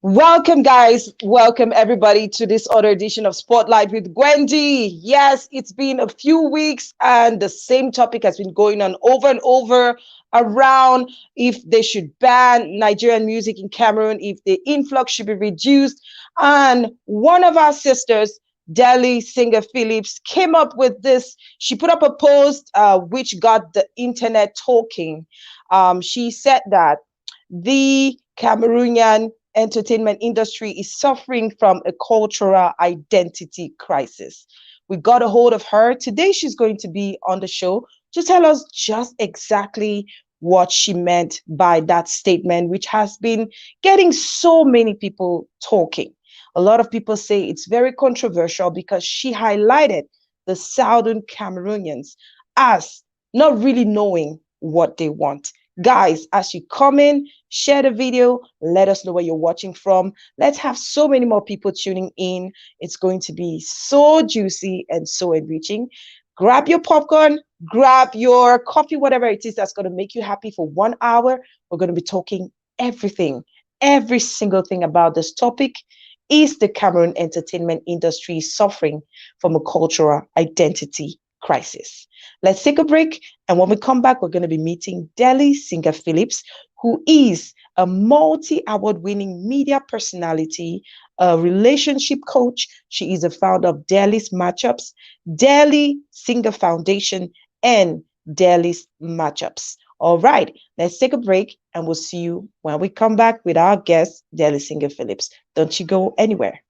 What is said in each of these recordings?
Welcome, guys. Welcome, everybody, to this other edition of Spotlight with Gwendy. Yes, it's been a few weeks, and the same topic has been going on over and over around if they should ban Nigerian music in Cameroon, if the influx should be reduced. And one of our sisters, Delhi Singer Phillips, came up with this. She put up a post which got the internet talking. She said that the Cameroonian entertainment industry is suffering from a cultural identity crisis. We got a hold of her. Today, she's going to be on the show to tell us just exactly what she meant by that statement, which has been getting so many people talking. A lot of people say it's very controversial because she highlighted the Southern Cameroonians as not really knowing what they want. Guys, as you come in, share the video, let us know where you're watching from. Let's have so many more people tuning in. It's going to be so juicy and so enriching. Grab your popcorn, grab your coffee, whatever it is that's going to make you happy for 1 hour. We're going to be talking everything, every single thing about this topic. Is the Cameroon entertainment industry suffering from a cultural identity crisis? Let's take a break, and when we come back, we're going to be meeting Delhi Singer Phillips, who is a multi-award-winning media personality, a relationship coach. She is a founder of Delhi's Matchups, Delhi Singer Foundation, and Delhi's Matchups. All right, let's take a break, and we'll see you when we come back with our guest, Delhi Singer Phillips. Don't you go anywhere.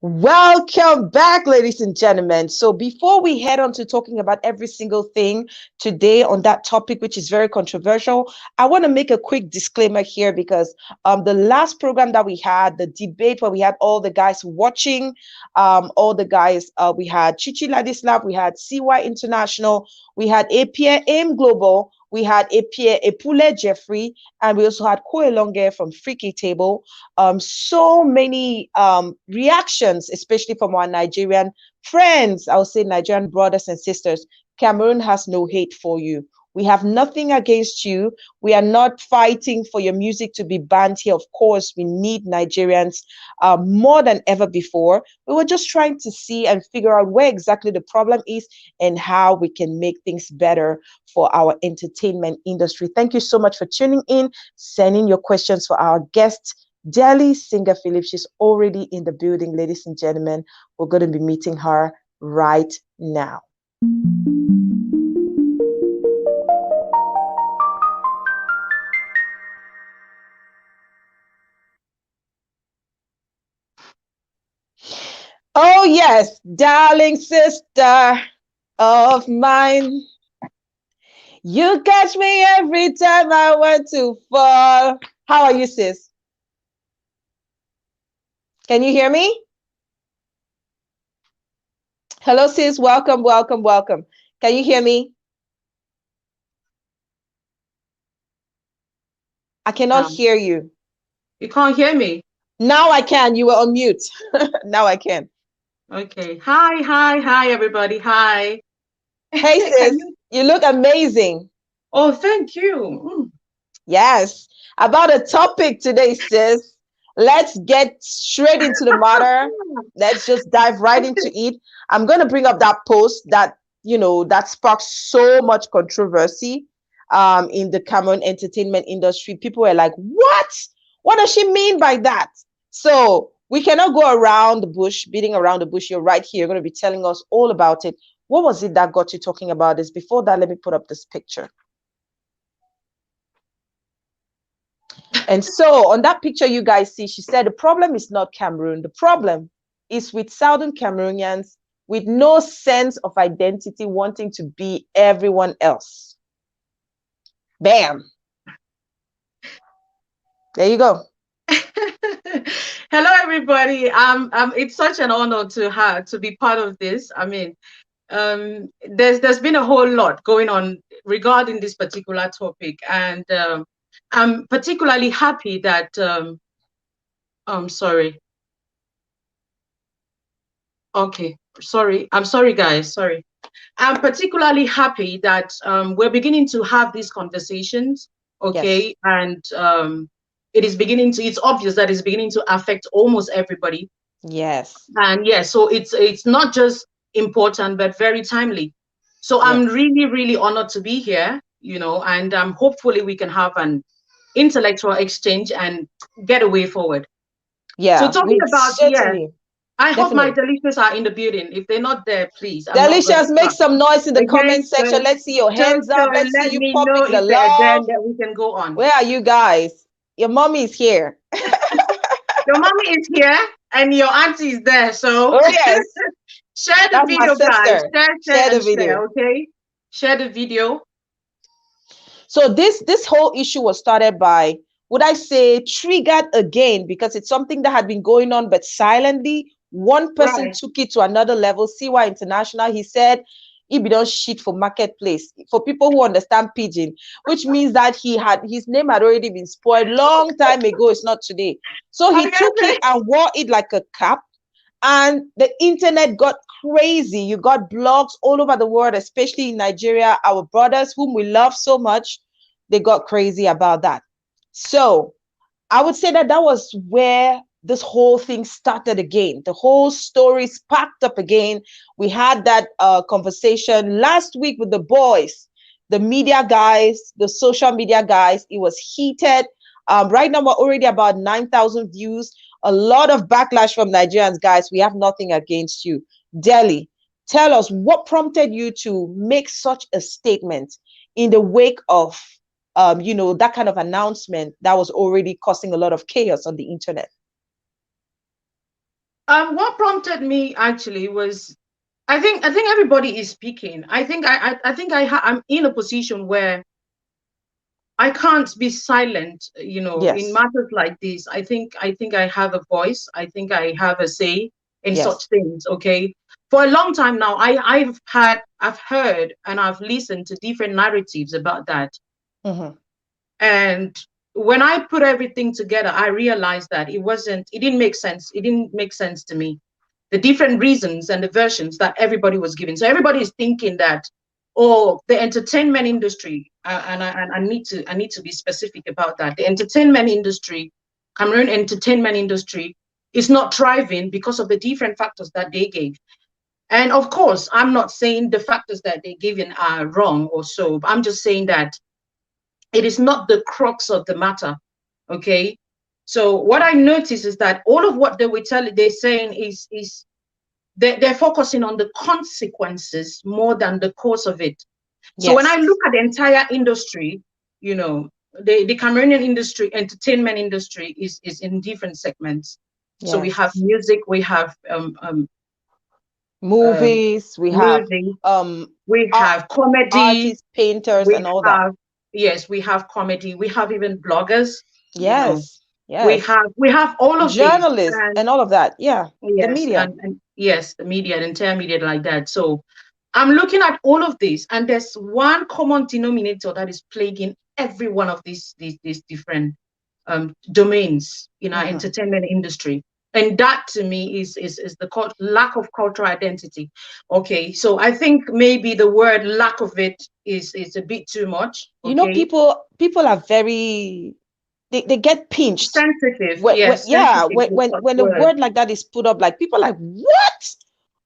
Welcome back, ladies and gentlemen. So before we head on to talking about every single thing today on that topic, which is very controversial, I want to make a quick disclaimer here because the last program that we had, the debate where we had all the guys watching, all the guys, we had Chichi Ladislav, we had CY International, we had APA AIM Global, we had Epule Jeffrey, and we also had Koelonge from Freaky Table. So many reactions, especially from our Nigerian friends, I would say Nigerian brothers and sisters. Cameroon has no hate for you. We have nothing against you. We are not fighting for your music to be banned here. Of course, we need Nigerians more than ever before. We were just trying to see and figure out where exactly the problem is and how we can make things better for our entertainment industry. Thank you so much for tuning in, sending your questions for our guest, Delhi Singer Phillips. She's already in the building, ladies and gentlemen. We're going to be meeting her right now. Oh, yes, darling sister of mine. You catch me every time I want to fall. How are you, sis? Can you hear me? Hello, sis. Welcome, welcome, welcome. Can you hear me? I cannot hear you. You can't hear me? Now I can. You were on mute. Now I can. Okay. Hi, everybody. Hi. Hey, sis. You look amazing. Oh, thank you. Yes. About a topic today, sis. Let's get straight into the matter. Let's just dive right into it. I'm going to bring up that post that, that sparked so much controversy in the Cameroon entertainment industry. People were like, what? What does she mean by that? So we cannot go around the bush, beating around the bush. You're right here. You're going to be telling us all about it. What was it that got you talking about this? Before that, let me put up this picture. And so on that picture you guys see, she said the problem is not Cameroon. The problem is with Southern Cameroonians with no sense of identity, wanting to be everyone else. Bam. There you go. Hello, everybody. It's such an honor to be part of this. I mean, there's been a whole lot going on regarding this particular topic, and I'm particularly happy that sorry. Okay, sorry. I'm sorry, guys. Sorry. I'm particularly happy that we're beginning to have these conversations, Yes. okay? And it's obvious that it's beginning to affect almost everybody. Yes. And yeah, so it's not just important, but very timely. So I'm Yes. really, really honored to be here, and hopefully we can have an intellectual exchange and get a way forward. So Yeah, talking we about, yeah, certainly, I hope my definitely. delicious are in the building. If they're not there, please, I'm not gonna Delicious, make start. some noise in the Okay, comment section. Let's see your hands so up. Let's see let you me know popping the if they're there, love. that we can go on. Where are you guys? Your mommy is here. Your mommy is here and your auntie is there. So Oh, yes. share the That's my video, guys. sister. Share Share the and share. video. Okay, share the video. So this whole issue was started by, would I say, triggered again, because it's something that had been going on, but silently. One person Right. took it to another level. CY International, he said, he be done shit for marketplace. For people who understand pidgin, which means that his name had already been spoiled long time ago. It's not today. So he took it and wore it like a cap. And the internet got crazy. You got blogs all over the world, especially in Nigeria. Our brothers, whom we love so much, they got crazy about that. So I would say that was where this whole thing started again. The whole story sparked up again. We had that conversation last week with the boys, the media guys, the social media guys. It was heated. Right now, we're already about 9,000 views. A lot of backlash from Nigerians, guys. We have nothing against you. Delhi, tell us what prompted you to make such a statement in the wake of that kind of announcement that was already causing a lot of chaos on the internet. What prompted me actually was, I think everybody is speaking. I think I'm in a position where I can't be silent, in Yes. matters like this. I think I have a voice. I think I have a say in such Yes. things. Okay. For a long time now, I've heard and I've listened to different narratives about that. Mm-hmm. And when I put everything together, I realized that it didn't make sense. It didn't make sense to me. The different reasons and the versions that everybody was giving. So everybody is thinking that, oh, the entertainment industry, and I need to be specific about that. The entertainment industry, Cameroon entertainment industry, is not thriving because of the different factors that they gave. And of course, I'm not saying the factors that they're given are wrong or so. But I'm just saying that it is not the crux of the matter. Okay. So what I notice is that all of what they're saying is they're focusing on the consequences more than the cause of it. So when I Yes. look at the entire industry, the Cameroonian industry, entertainment industry is in different segments. So we have Yes. music, we have Movies, we have music, um we art, have comedy, artists, painters, we and all that. have, yes, we have comedy, we have even bloggers, you know, Yes. Yes. we have all of these, Journalists and and all of that. Yeah. The yes, media. and yes, the media, the entire media like that. So I'm looking at all of this, and there's one common denominator that is plaguing every one of these different domains in our Mm-hmm. entertainment industry. And that to me is the lack of cultural identity. Okay, so I think maybe the word lack of it is a bit too much. Okay, People are very, they get pinched sensitive, when yes, yeah, sensitive with such when a words. word like that is put up, like people are like,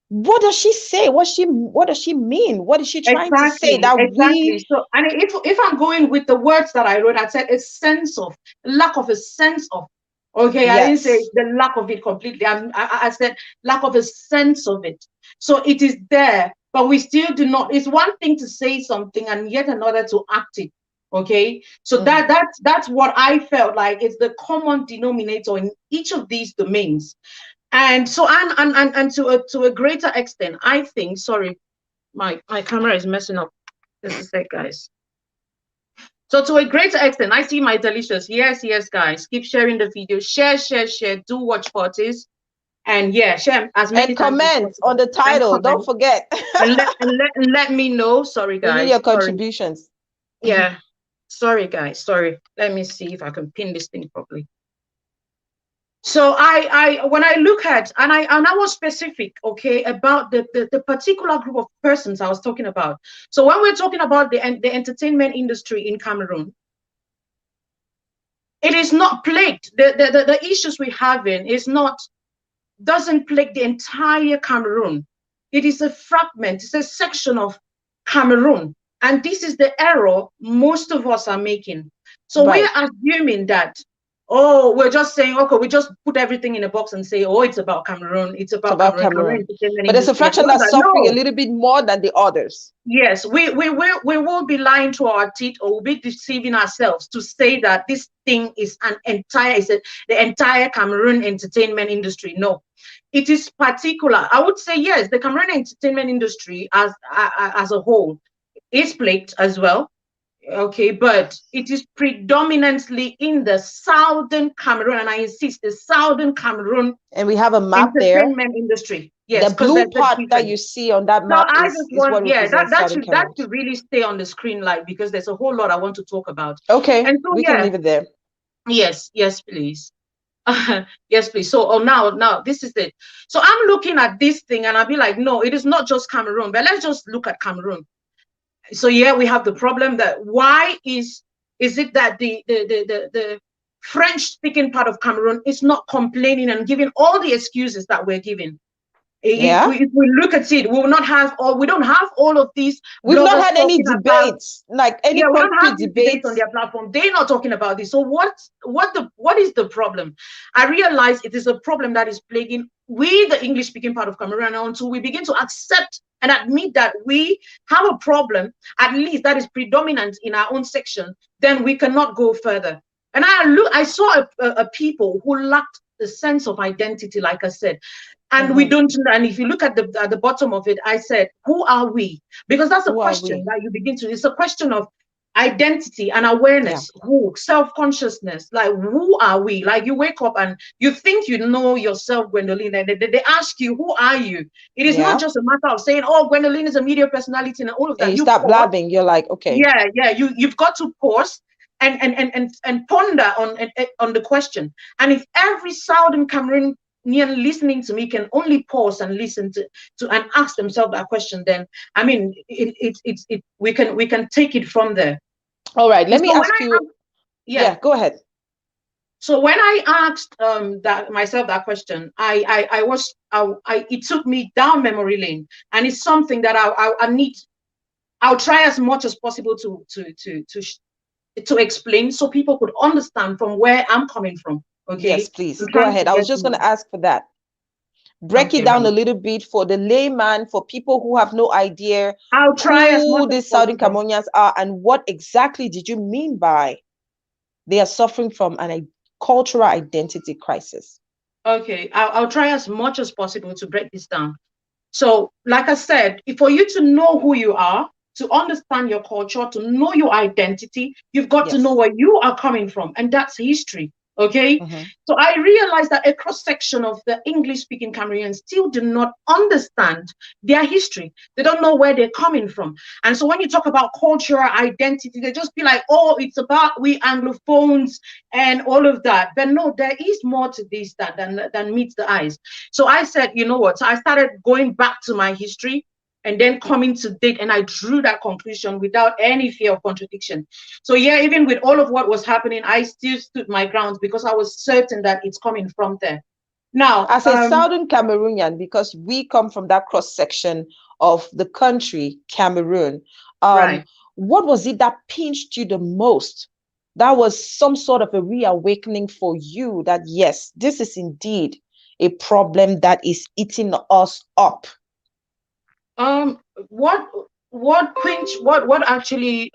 what does she say? What does she mean? What is she trying to say? Exactly, That exactly. we So, and if I'm going with the words that I wrote, I said a sense of lack of a sense of. Okay, I didn't say Yes. the lack of it completely. I said lack of a sense of it. So it is there, but we still do not. It's one thing to say something and yet another to act it. Okay, so Mm-hmm. that's what I felt like is the common denominator in each of these domains. And so and to a greater extent, I think. Sorry, my camera is messing up. Just a sec, guys. So to a greater extent, I see my delicious. Yes, yes, guys. Keep sharing the video. Share, share, share. Do watch parties. And yeah, share as many And times as comment on possible. the And title. Don't comment. forget. And let me know. Sorry, We need your guys. Sorry. contributions. Yeah. Sorry, guys. Sorry. Let me see if I can pin this thing properly. So when I look at, and I was specific, okay, about the particular group of persons I was talking about. So when we're talking about the entertainment industry in Cameroon, it is not plagued. The issues we have in is not, doesn't plague the entire Cameroon. It is a fragment, it's a section of Cameroon. And this is the error most of us are making. So we're Right. assuming that, oh, we're just saying, okay, we just put everything in a box and say, oh, it's about Cameroon, it's It's about about Cameroon Cameroon. entertainment But there's a industry and fraction all of that's that. suffering a No. little bit more than the others. Yes, we will be lying to our teeth, or we'll be deceiving ourselves to say that this thing is the entire Cameroon entertainment industry. No, it is particular. I would say yes, the Cameroon entertainment industry as a whole is plagued as well. Okay, but it is predominantly in the southern Cameroon, and I insist, the southern Cameroon And we have a map there. entertainment industry. The Yes, because blue there's a part that you difference. see on that So map I is just is want, what yeah, that represents Southern that Cameroon. should really stay on the screen, like, because there's a whole lot I want to talk about. Okay, And so we can yeah, leave it there. yes, please. Yes, please. So now this is it. So I'm looking at this thing and I'll be like, no, it is not just Cameroon, but let's just look at Cameroon. So yeah, we have the problem that why is it that the French speaking part of Cameroon is not complaining and giving all the excuses that we're giving. If Yeah. we look at it, we don't have all of these We've not bloggers had any talking about, debates, like any yeah, we don't have concrete these debates on debates. their platform. They're not talking about this. So what is the problem? I realize it is a problem that is plaguing we, the English speaking part of Cameroon, until we begin to accept and admit that we have a problem, at least that is predominant in our own section, then we cannot go further. And I saw a people who lacked the sense of identity, like I said. And we Mhm. don't, and if you look at the bottom of it, I said, who are we? Because that's a Who are question we? that you begin to, it's a question of identity and Yeah. awareness, who, self-consciousness, like who are we? Like you wake up and you think you know yourself, Gwendoline, and they ask you, who are you? It is not Yeah. just a matter of saying, oh, Gwendoline is a media personality and all of And that. you You start pause, blabbing, you're like, okay. yeah, you've got to pause and ponder on the question. And if every Southern Cameroonian listening to me can only pause and listen to and ask themselves that question, then I mean we can take it from there. All right, let me So when ask I you. yeah, Yeah, go ahead. so when I asked that myself that question, it took me down memory lane, and it's something that I need. I'll try as much as possible to explain so people could understand from where I'm coming from. Yes, Okay, please I'm go trying to ahead. I was get just going to to ask for that. Break it okay, down a ma'am. little bit for the layman, for people who have no idea I'll try as much who as these Southern possible. Cameroonians are and what exactly did you mean by they are suffering from a cultural identity crisis. Okay, I'll try as much as possible to break this down. So, like I said, for you to know who you are, to understand your culture, to know your identity, you've got to know Yes. where you are coming from, and that's history. Okay. Mm-hmm. So I realized that a cross section of the English speaking Cameroonians still do not understand their history. They don't know where they're coming from. And so when you talk about cultural identity, they just be like, oh, it's about we Anglophones and all of that. But no, there is more to this than meets the eyes. So I said, you know what? So I started going back to my history and then coming to date, and I drew that conclusion without any fear of contradiction. So yeah, even with all of what was happening, I still stood my ground because I was certain that it's coming from there. Now, As a Southern Cameroonian, because we come from that cross section of the country, Cameroon, right. what was it that pinched you the most? That was some sort of a reawakening for you that, yes, this is indeed a problem that is eating us up. Um, what what actually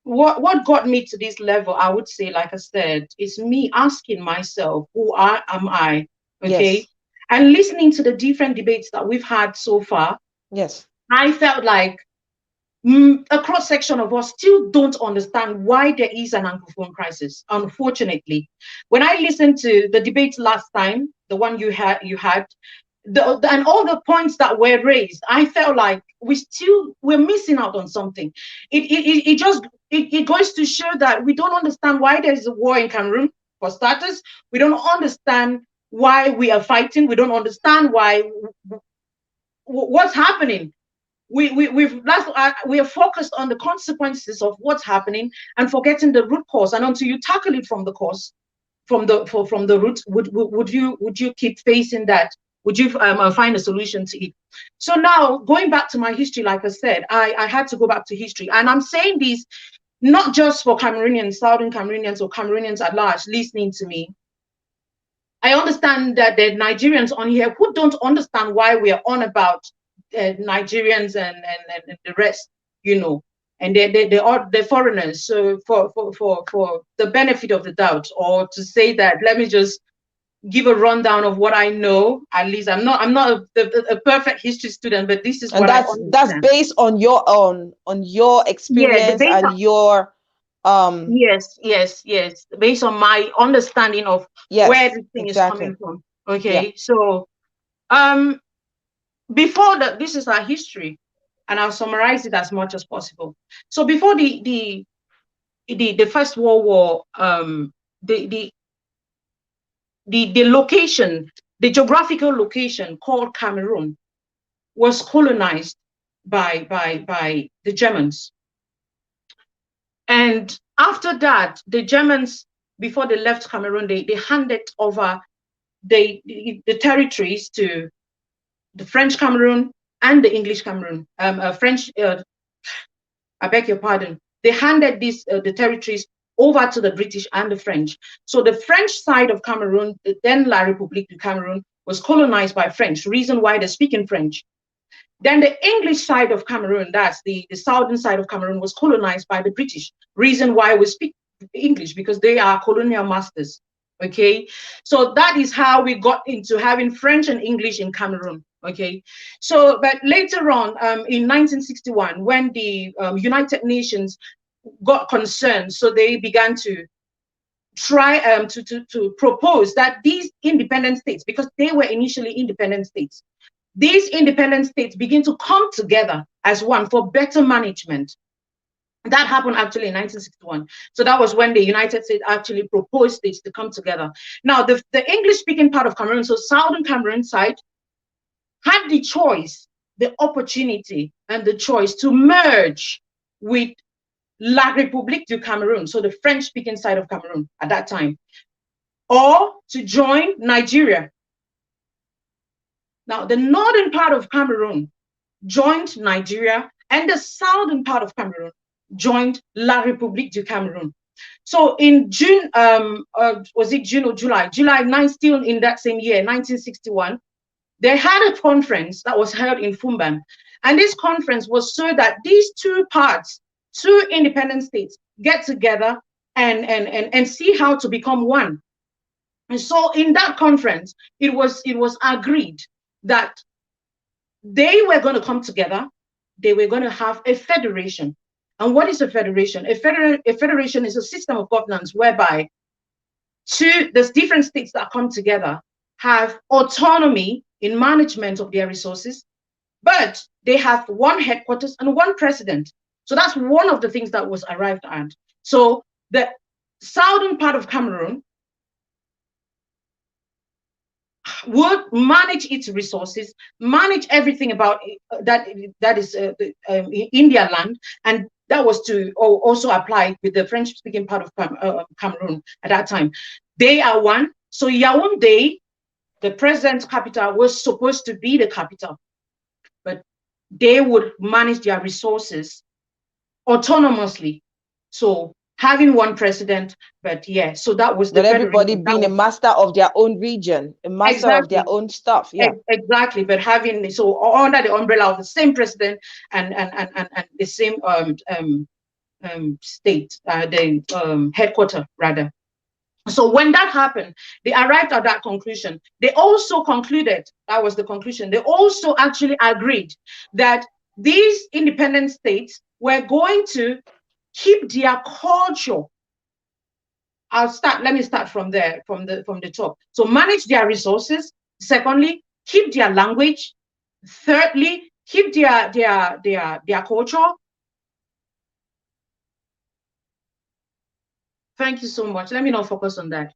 what got me to this level, I would say, like I said, is me asking myself, am I? Okay. Yes. And listening to the different debates that we've had so far, Yes. I felt like a cross section of us still don't understand why there is an Anglophone crisis. Unfortunately, when I listened to the debates last time, the one you had, and all the points that were raised, I felt like we're missing out on something. It just it goes to show that we don't understand why there's a war in Cameroon, for starters. We don't understand why we are fighting. We don't understand why what's happening. We are focused on the consequences of what's happening and forgetting the root cause. And until you tackle it from the cause, from the root, would you keep facing that? Would you find a solution to it? So now, going back to my history, like I said, I had to go back to history, and I'm saying this not just for Cameroonians, Southern Cameroonians, or Cameroonians at large listening to me. I understand that there are Nigerians on here who don't understand why we are on about Nigerians and the rest, you know, and they're foreigners. So for the benefit of the doubt, or to say that, let me just give a rundown of what I know. At least I'm not a perfect history student, but this is and what I that's understand. based on your experience, Yeah, and your yes, based on my understanding of where yes, this thing is exactly. coming from. Okay, Yeah. so before that, this is our history, and I'll summarize it as much as possible. So before the First World War, the location, the geographical location called Cameroon, was colonized by the Germans. And after that, the Germans, before they left Cameroon, they handed over the territories to the French Cameroon and the English Cameroon. I beg your pardon. They handed the territories over to the British and the French. So the French side of Cameroon, then La République du Cameroun, was colonized by French. Reason why they're speaking French. Then the English side of Cameroon, that's the southern side of Cameroon, was colonized by the British. Reason why we speak English, because they are colonial masters. Okay, so that is how we got into having French and English in Cameroon. Okay, so but later on, in 1961, when the United Nations got concerned, so they began to try to propose that these independent states, because they were initially independent states, these independent states begin to come together as one for better management. That happened actually in 1961. So that was when the United States actually proposed this to come together. Now, the English-speaking part of Cameroon, so Southern Cameroon side, had the choice, the opportunity, and the choice to merge with La République du Cameroun, so the French-speaking side of Cameroon at that time, or to join Nigeria. Now, the northern part of Cameroon joined Nigeria, and the southern part of Cameroon joined La République du Cameroun. So in June, was it June or July? July 9, still in that same year, 1961, they had a conference that was held in Fumban. And this conference was so that these two parts, two independent states, get together and see how to become one. And so in that conference, it was agreed that they were going to come together. They were going to have a federation. And what is a federation? A federation is a system of governance whereby there's different states that come together, have autonomy in management of their resources, but they have one headquarters and one president. So that's one of the things that was arrived at. So the southern part of Cameroon would manage its resources, manage everything about that is in their land, and that was to also apply with the French-speaking part of Cameroon at that time. They are one. So Yaoundé, the president's capital, was supposed to be the capital, but they would manage their resources autonomously. So having one president, but yeah, so that was the everybody being a master of their own region, a master of their own stuff. Yeah, exactly. But having so under the umbrella of the same president and the same state, the headquarters rather. So when that happened, they arrived at that conclusion. They also concluded, that was the conclusion, they also actually agreed that these independent states were going to keep their culture. Let me start from there, from the top. So manage their resources. Secondly, keep their language. Thirdly, keep their culture. Thank you so much. Let me not focus on that.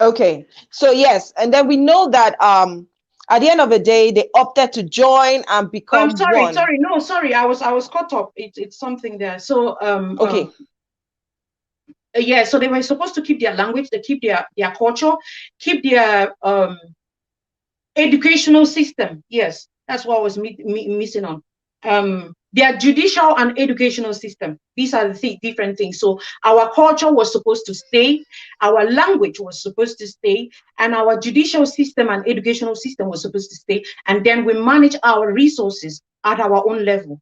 Okay, so yes, and then we know that at the end of the day, they opted to join and become Sorry, one. sorry, no, sorry, I was caught up. It's something there. So Okay. Yeah, so they were supposed to keep their language, they keep their culture, keep their educational system. Yes, that's what I was missing on. Their judicial and educational system. These are the different things. So our culture was supposed to stay, our language was supposed to stay, and our judicial system and educational system was supposed to stay. And then we manage our resources at our own level,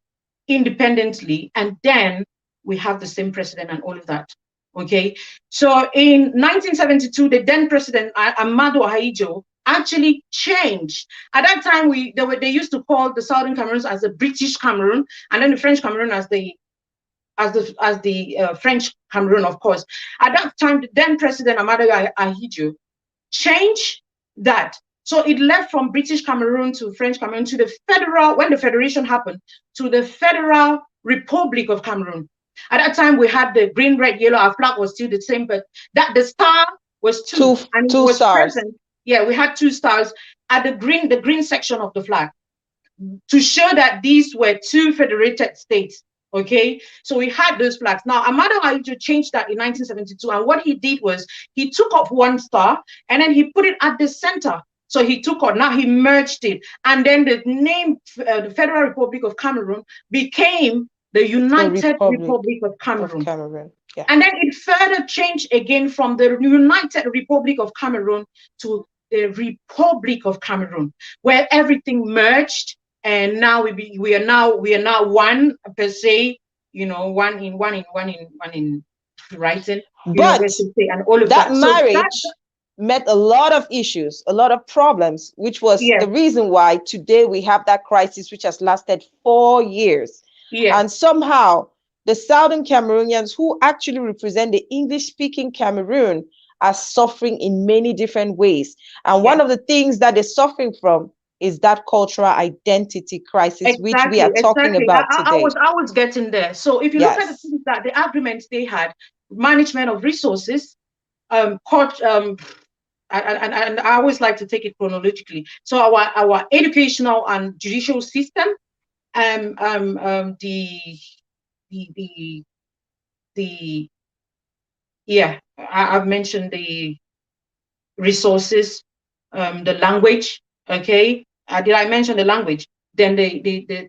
independently. And then we have the same president and all of that. Okay. So in 1972, the then president, Amadou Ahidjo, actually changed. At that time, they used to call the Southern Cameroons as the British Cameroon, and then the French Cameroon as the French Cameroon, of course. At that time, the then president Amadou Ahidjo changed that. So it left from British Cameroon to French Cameroon to the federal, when the federation happened, to the Federal Republic of Cameroon. At that time, we had the green, red, yellow. Our flag was still the same, but that the star was two and it was stars. present. Yeah, we had 2 stars at the green section of the flag to show that these were 2 federated states. Okay, so we had those flags. Now, Amadou Ahidjo changed that in 1972, and what he did was he took off 1 star and then he put it at the center. So he took on, now he merged it, and then the name, the Federal Republic of Cameroon, became the United Republic of Cameroon. Yeah. And then it further changed again from the United Republic of Cameroon to the Republic of Cameroon, where everything merged, and now we are now one per se, you know, one in writing, but and all of that that. Marriage met a lot of issues, a lot of problems, which was the reason why today we have that crisis, which has lasted 4 years. And somehow the Southern Cameroonians, who actually represent the English-speaking Cameroon, are suffering in many different ways. And one of the things that they're suffering from is that cultural identity crisis, which we are talking about today. I was getting there. So if you look at the things that the agreements they had, management of resources, and I always like to take it chronologically. So our educational and judicial system, I've mentioned the resources, the language. Okay, did I mention the language? Then the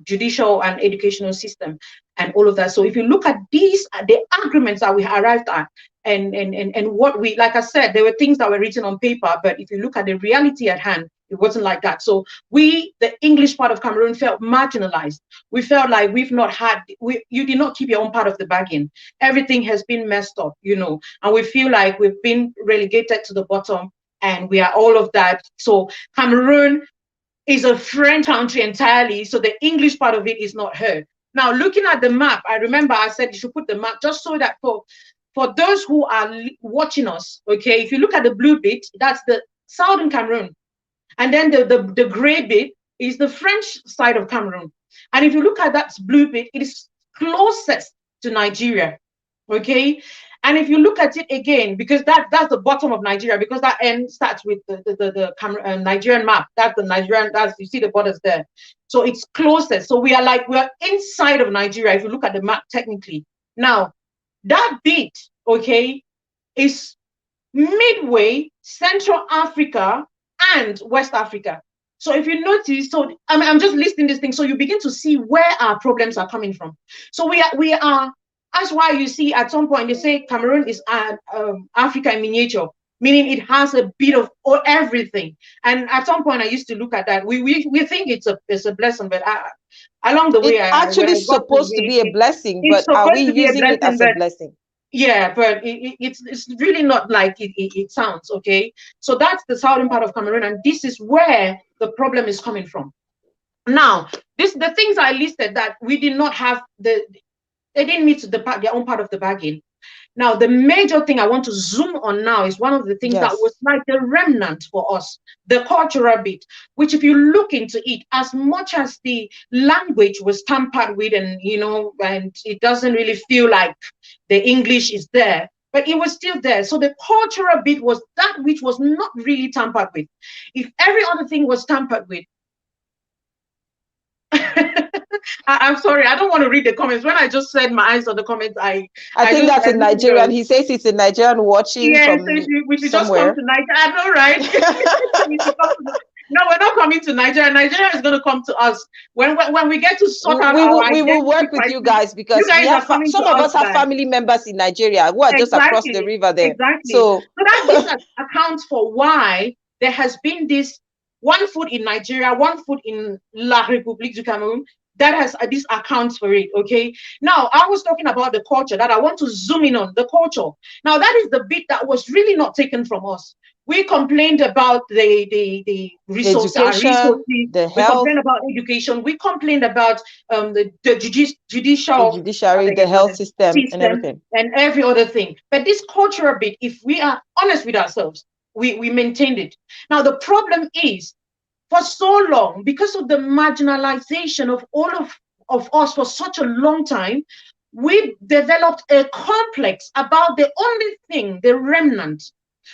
judicial and educational system and all of that. So if you look at these, the agreements that we arrived at, and what we, like I said, there were things that were written on paper, but if you look at the reality at hand, it wasn't like that. So we, the English part of Cameroon, felt marginalized. We felt like we've not had, you did not keep your own part of the bargain. Everything has been messed up, you know, and we feel like we've been relegated to the bottom, and we are all of that. So Cameroon is a French country entirely, so the English part of it is not heard. Now, looking at the map, I remember I said you should put the map just so that for those who are watching us, okay, if you look at the blue bit, that's the Southern Cameroon. And then the gray bit is the French side of Cameroon. And if you look at that blue bit, it is closest to Nigeria, okay? And if you look at it again, because that's the bottom of Nigeria, because that end starts with the Nigerian map. That's the Nigerian, you see the borders there. So it's closest. So we're inside of Nigeria if you look at the map technically. Now, that bit, okay, is midway Central Africa and West Africa. So if you notice, so I'm just listing this thing, so you begin to see where our problems are coming from. So we are. That's why you see at some point they say Cameroon is Africa in miniature, meaning it has a bit of everything. And at some point I used to look at that. We think it's a blessing, but along the way, it's actually supposed to be a blessing, but are we using it as a blessing? Yeah, but it's really not like it sounds, okay? So that's the southern part of Cameroon, and this is where the problem is coming from. Now, the things I listed that we did not have, they didn't meet their own part of the bargain. Now, the major thing I want to zoom on now is one of the things that was Yes. like the remnant for us, the cultural bit, which if you look into it, as much as the language was tampered with and, you know, and it doesn't really feel like the English is there, but it was still there. So the cultural bit was that which was not really tampered with. If every other thing was tampered with, I'm sorry, I don't want to read the comments. When I just said my eyes on the comments, I think that's in Nigerian. He says it's in Nigerian watching yes, from so we should just come somewhere. to Nigeria. I know, right? We should come to, no, we're not coming to Nigeria. Nigeria is going to come to us when we get to sort out our We will identity work with crisis. you guys, You because we guys have are coming to some of us, us have guys. family members in Nigeria who are just across the Exactly, river there. exactly. So So that this accounts for why there has been this one food in Nigeria, one food in La République du Cameroon. That has this accounts for it. Okay. Now I was talking about the culture that I want to zoom in on the culture. Now that is the bit that was really not taken from us. We complained about the resources, education, the we health, complained about education. We complained about the the judicial judiciary, the health system, and system everything. and every other thing. But this cultural bit, if we are honest with ourselves, we maintained it. Now the problem is, for so long, because of the marginalization of all of us for such a long time, we developed a complex about the only thing, the remnant.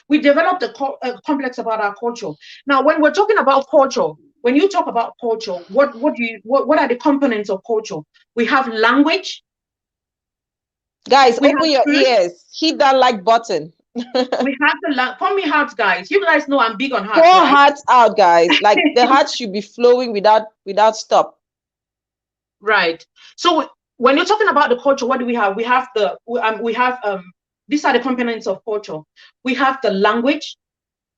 We developed a complex about our culture. Now, when we're talking about culture, when you talk about culture, what are the components of culture? We have language. Guys, We open have your food. ears. Hit that like button. We have the pour me hearts, guys. You guys know I'm big on Pour hearts, right? hearts out, guys. Like the heart should be flowing without stop. Right. So when you're talking about the culture, what do we have? We have these are the components of culture. We have the language,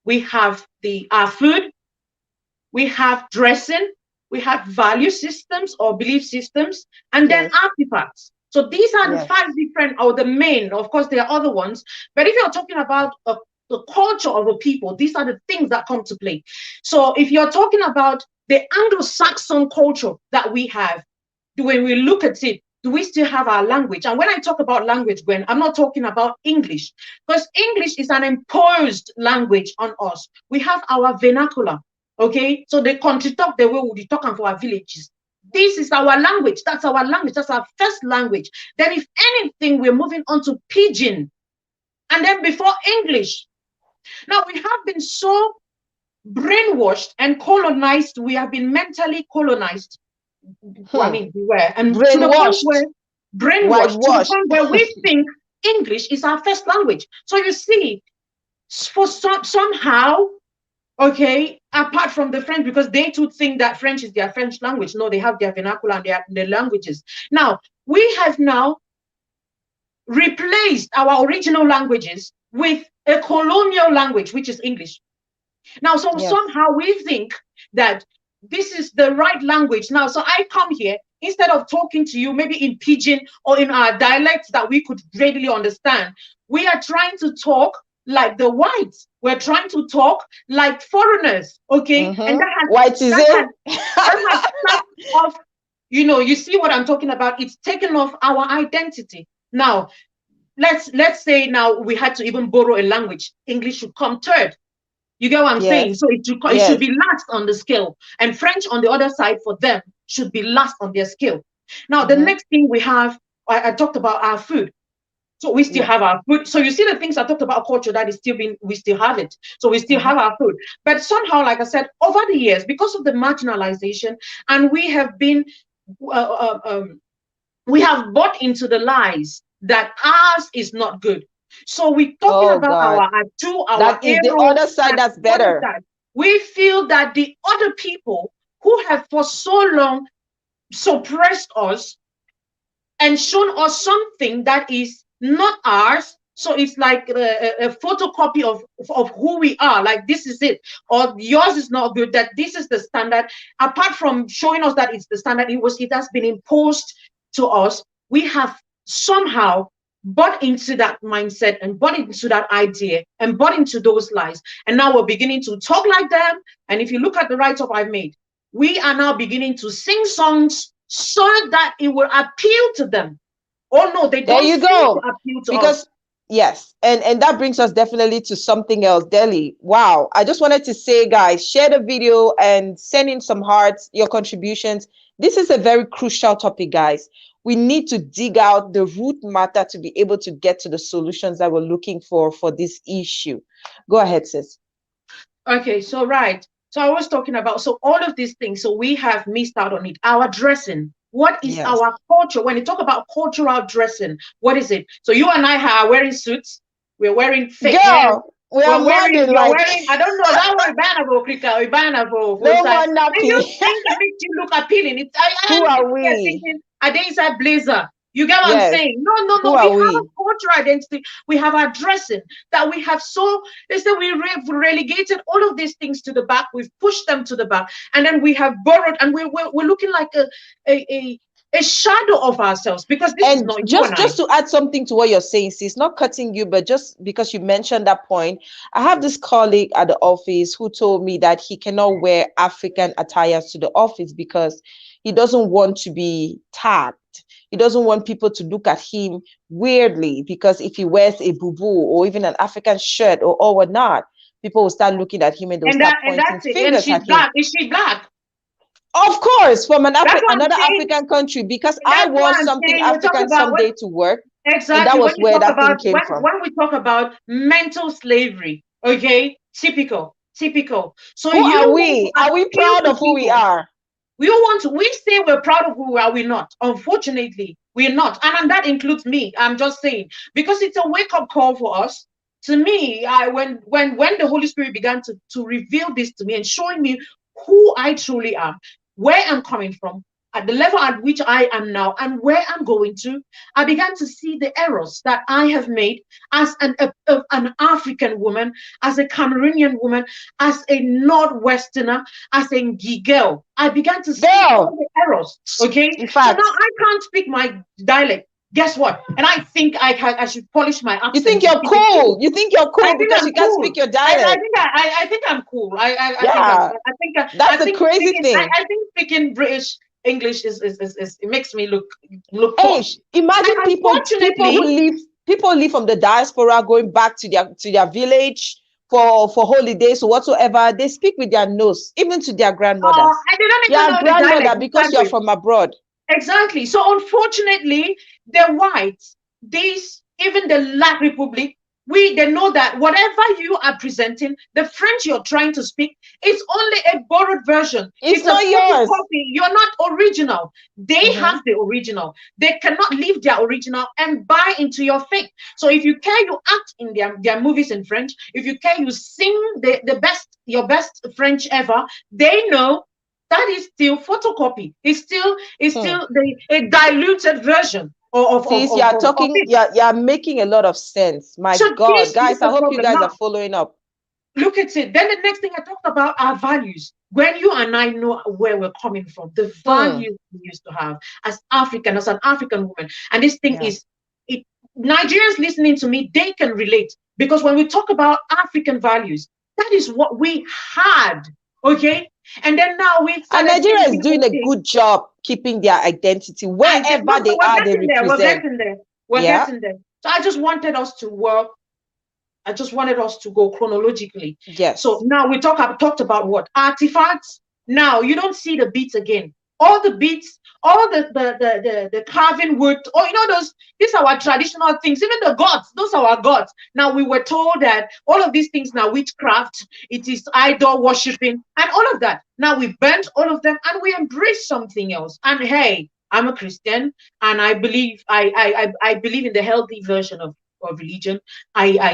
we have our food, we have dressing, we have value systems or belief systems, and then Yes. artifacts. So these are the Yes. 5 different, or the main. Of course, there are other ones, but if you're talking about the culture of a people, these are the things that come to play. So if you're talking about the Anglo-Saxon culture that we have, when we look at it, do we still have our language? And when I talk about language, Gwen, I'm not talking about English, because English is an imposed language on us. We have our vernacular, okay? So the country talk the way we talk for our villages. This is our language. That's our language. That's our first language. Then if anything, we're moving on to Pidgin. And then before English. Now we have been so brainwashed and colonized. We have been mentally colonized. I mean, beware. And to the point Brainwashed, where brainwashed, to the whitewashed. point where we think English is our first language. So you see, for somehow, okay, apart from the French, because they too think that French is their French language. No, they have their vernacular and their languages. Now, we have now replaced our original languages with a colonial language, which is English. Now, so Yes. somehow we think that this is the right language. Now, so I come here, instead of talking to you maybe in Pidgin or in our dialects that we could readily understand, we are trying to talk like the whites. We're trying to talk like foreigners, okay? And White is it? that has taken off, you see what I'm talking about? It's taken off our identity. Now, let's say now we had to even borrow a language. English should come third. You get what I'm saying? Yes. So it should be last on the scale. And French on the other side for them should be last on their scale. Now, the next thing we have, I talked about our food. So we still have our food. So you see the things I talked about culture that is still being, we still have it. So we still have our food. But somehow, like I said, over the years, because of the marginalization, and we have been, we have bought into the lies that ours is not good. So we're talking about our that is the other side that's better. We feel that the other people who have for so long suppressed us and shown us something that is not ours. So it's like a photocopy of who we are. Like, this is it, or yours is not good, that this is the standard. Apart from showing us that it's the standard, it has been imposed to us. We have somehow bought into that mindset and bought into that idea and bought into those lies. And now we're beginning to talk like them. And if you look at the write-up I've made, we are now beginning to sing songs so that it will appeal to them. Oh no, they don't. There you go. Appeal to because us. Yes, and that brings us definitely to something else. Delhi. Wow. I just wanted to say, guys, share the video and send in some hearts, your contributions. This is a very crucial topic, guys. We need to dig out the root matter to be able to get to the solutions that we're looking for this issue. Go ahead, sis. Okay, so right. So I was talking about, so all of these things, so we have missed out on it. Our dressing. What is Yes. our culture? When you talk about cultural dressing, what is it? So you and I are wearing suits. We're wearing fake hair. Girl, we are modding You're like wearing, I don't know, that one banner for cricket, banner for no side. more And you nappy. think it makes you look appealing. It's Who I'm are sitting here we? thinking, are they inside blazer? You get what I'm Yes. saying? No, no, Who no. We are have a we? cultural identity. We have our dressing that we have so, they say we relegated all of these things to the back. We've pushed them to the back. And then we have borrowed, and we're looking like a shadow of ourselves, because this is And not you and I. just to add something to what you're saying, sis, not cutting you, but just because you mentioned that point, I have this colleague at the office who told me that he cannot wear African attires to the office because he doesn't want to be tagged. He doesn't want people to look at him weirdly, because if he wears a bubu or even an African shirt or whatnot, people will start looking at him and they'll start And pointing that's it. And fingers she's at him. black. Is she black? Of course, from That's what I'm another saying. African country, because I That's wore what I'm something saying. We talk African about what someday to work, and that exactly when was you where talk that thing about came from. when we talk about mental slavery, okay? Typical, typical. So Who you are want we? to Are we appeal proud to of who we people. are? We say we're proud of who we are, we're not. Unfortunately, we're not. And that includes me. I'm just saying, because it's a wake-up call for us. To me, when the Holy Spirit began to reveal this to me and showing me who I truly am, where I'm coming from, at the level at which I am now, and where I'm going to, I began to see the errors that I have made as an African woman, as a Cameroonian woman, as a Northwesterner, as a girl. I began to see all Girl, the errors. Okay, in so now fact, I can't speak my dialect. Guess what? And I think I should polish my you accent think and you're keep it cool. cool. You think you're I cool think because I'm you can't cool. speak your dialect. I think I'm cool. Yeah, that's the crazy thing. I think speaking British English is it makes me look Hey, posh. imagine And people who unfortunately, live from the diaspora going back to their village for holidays or whatsoever. They speak with their nose, even to their grandmothers. I didn't even Their know the grandmother, dialect to because start you're with. from abroad. Exactly. So unfortunately, the whites, these even the La Republic, they know that whatever you are presenting, the French you're trying to speak, is only a borrowed version. It's It's a not yours. photocopy. You're not original. They Mhm. have the original. They cannot leave their original and buy into your fake. So if you care, you act in their movies in French. If you care, you sing the best, your best French ever. They know that is still photocopy. It's Hmm. still a diluted version Sis, you're of talking, it. you're making a lot of sense. My So God, this is guys, I the hope you problem. guys are Now following up. look at it. Then the next thing I talked about are values. When you and I know where we're coming from, the Hmm. values we used to have as African, as an African woman, and this thing Yeah. is it. Nigerians listening to me, they can relate, because when we talk about African values, that is what we had. Okay, and then now we And started Nigeria is thinking, doing a okay, good job keeping their identity. no, Wherever but they we're are, they getting there. We're represent. getting there. We're Yeah. getting there. So I just wanted us to work. I just wanted us to go chronologically. So Yes. now we talked about what artifacts. Now you don't see the beats again. All the beats, all the carving wood. Oh, you know those. These are our traditional things. Even the gods. Those are our gods. Now we were told that all of these things now witchcraft. It is idol worshiping and all of that. Now we burnt all of them and we embrace something else. And hey, I'm a Christian and I believe I believe in the healthy version of religion. I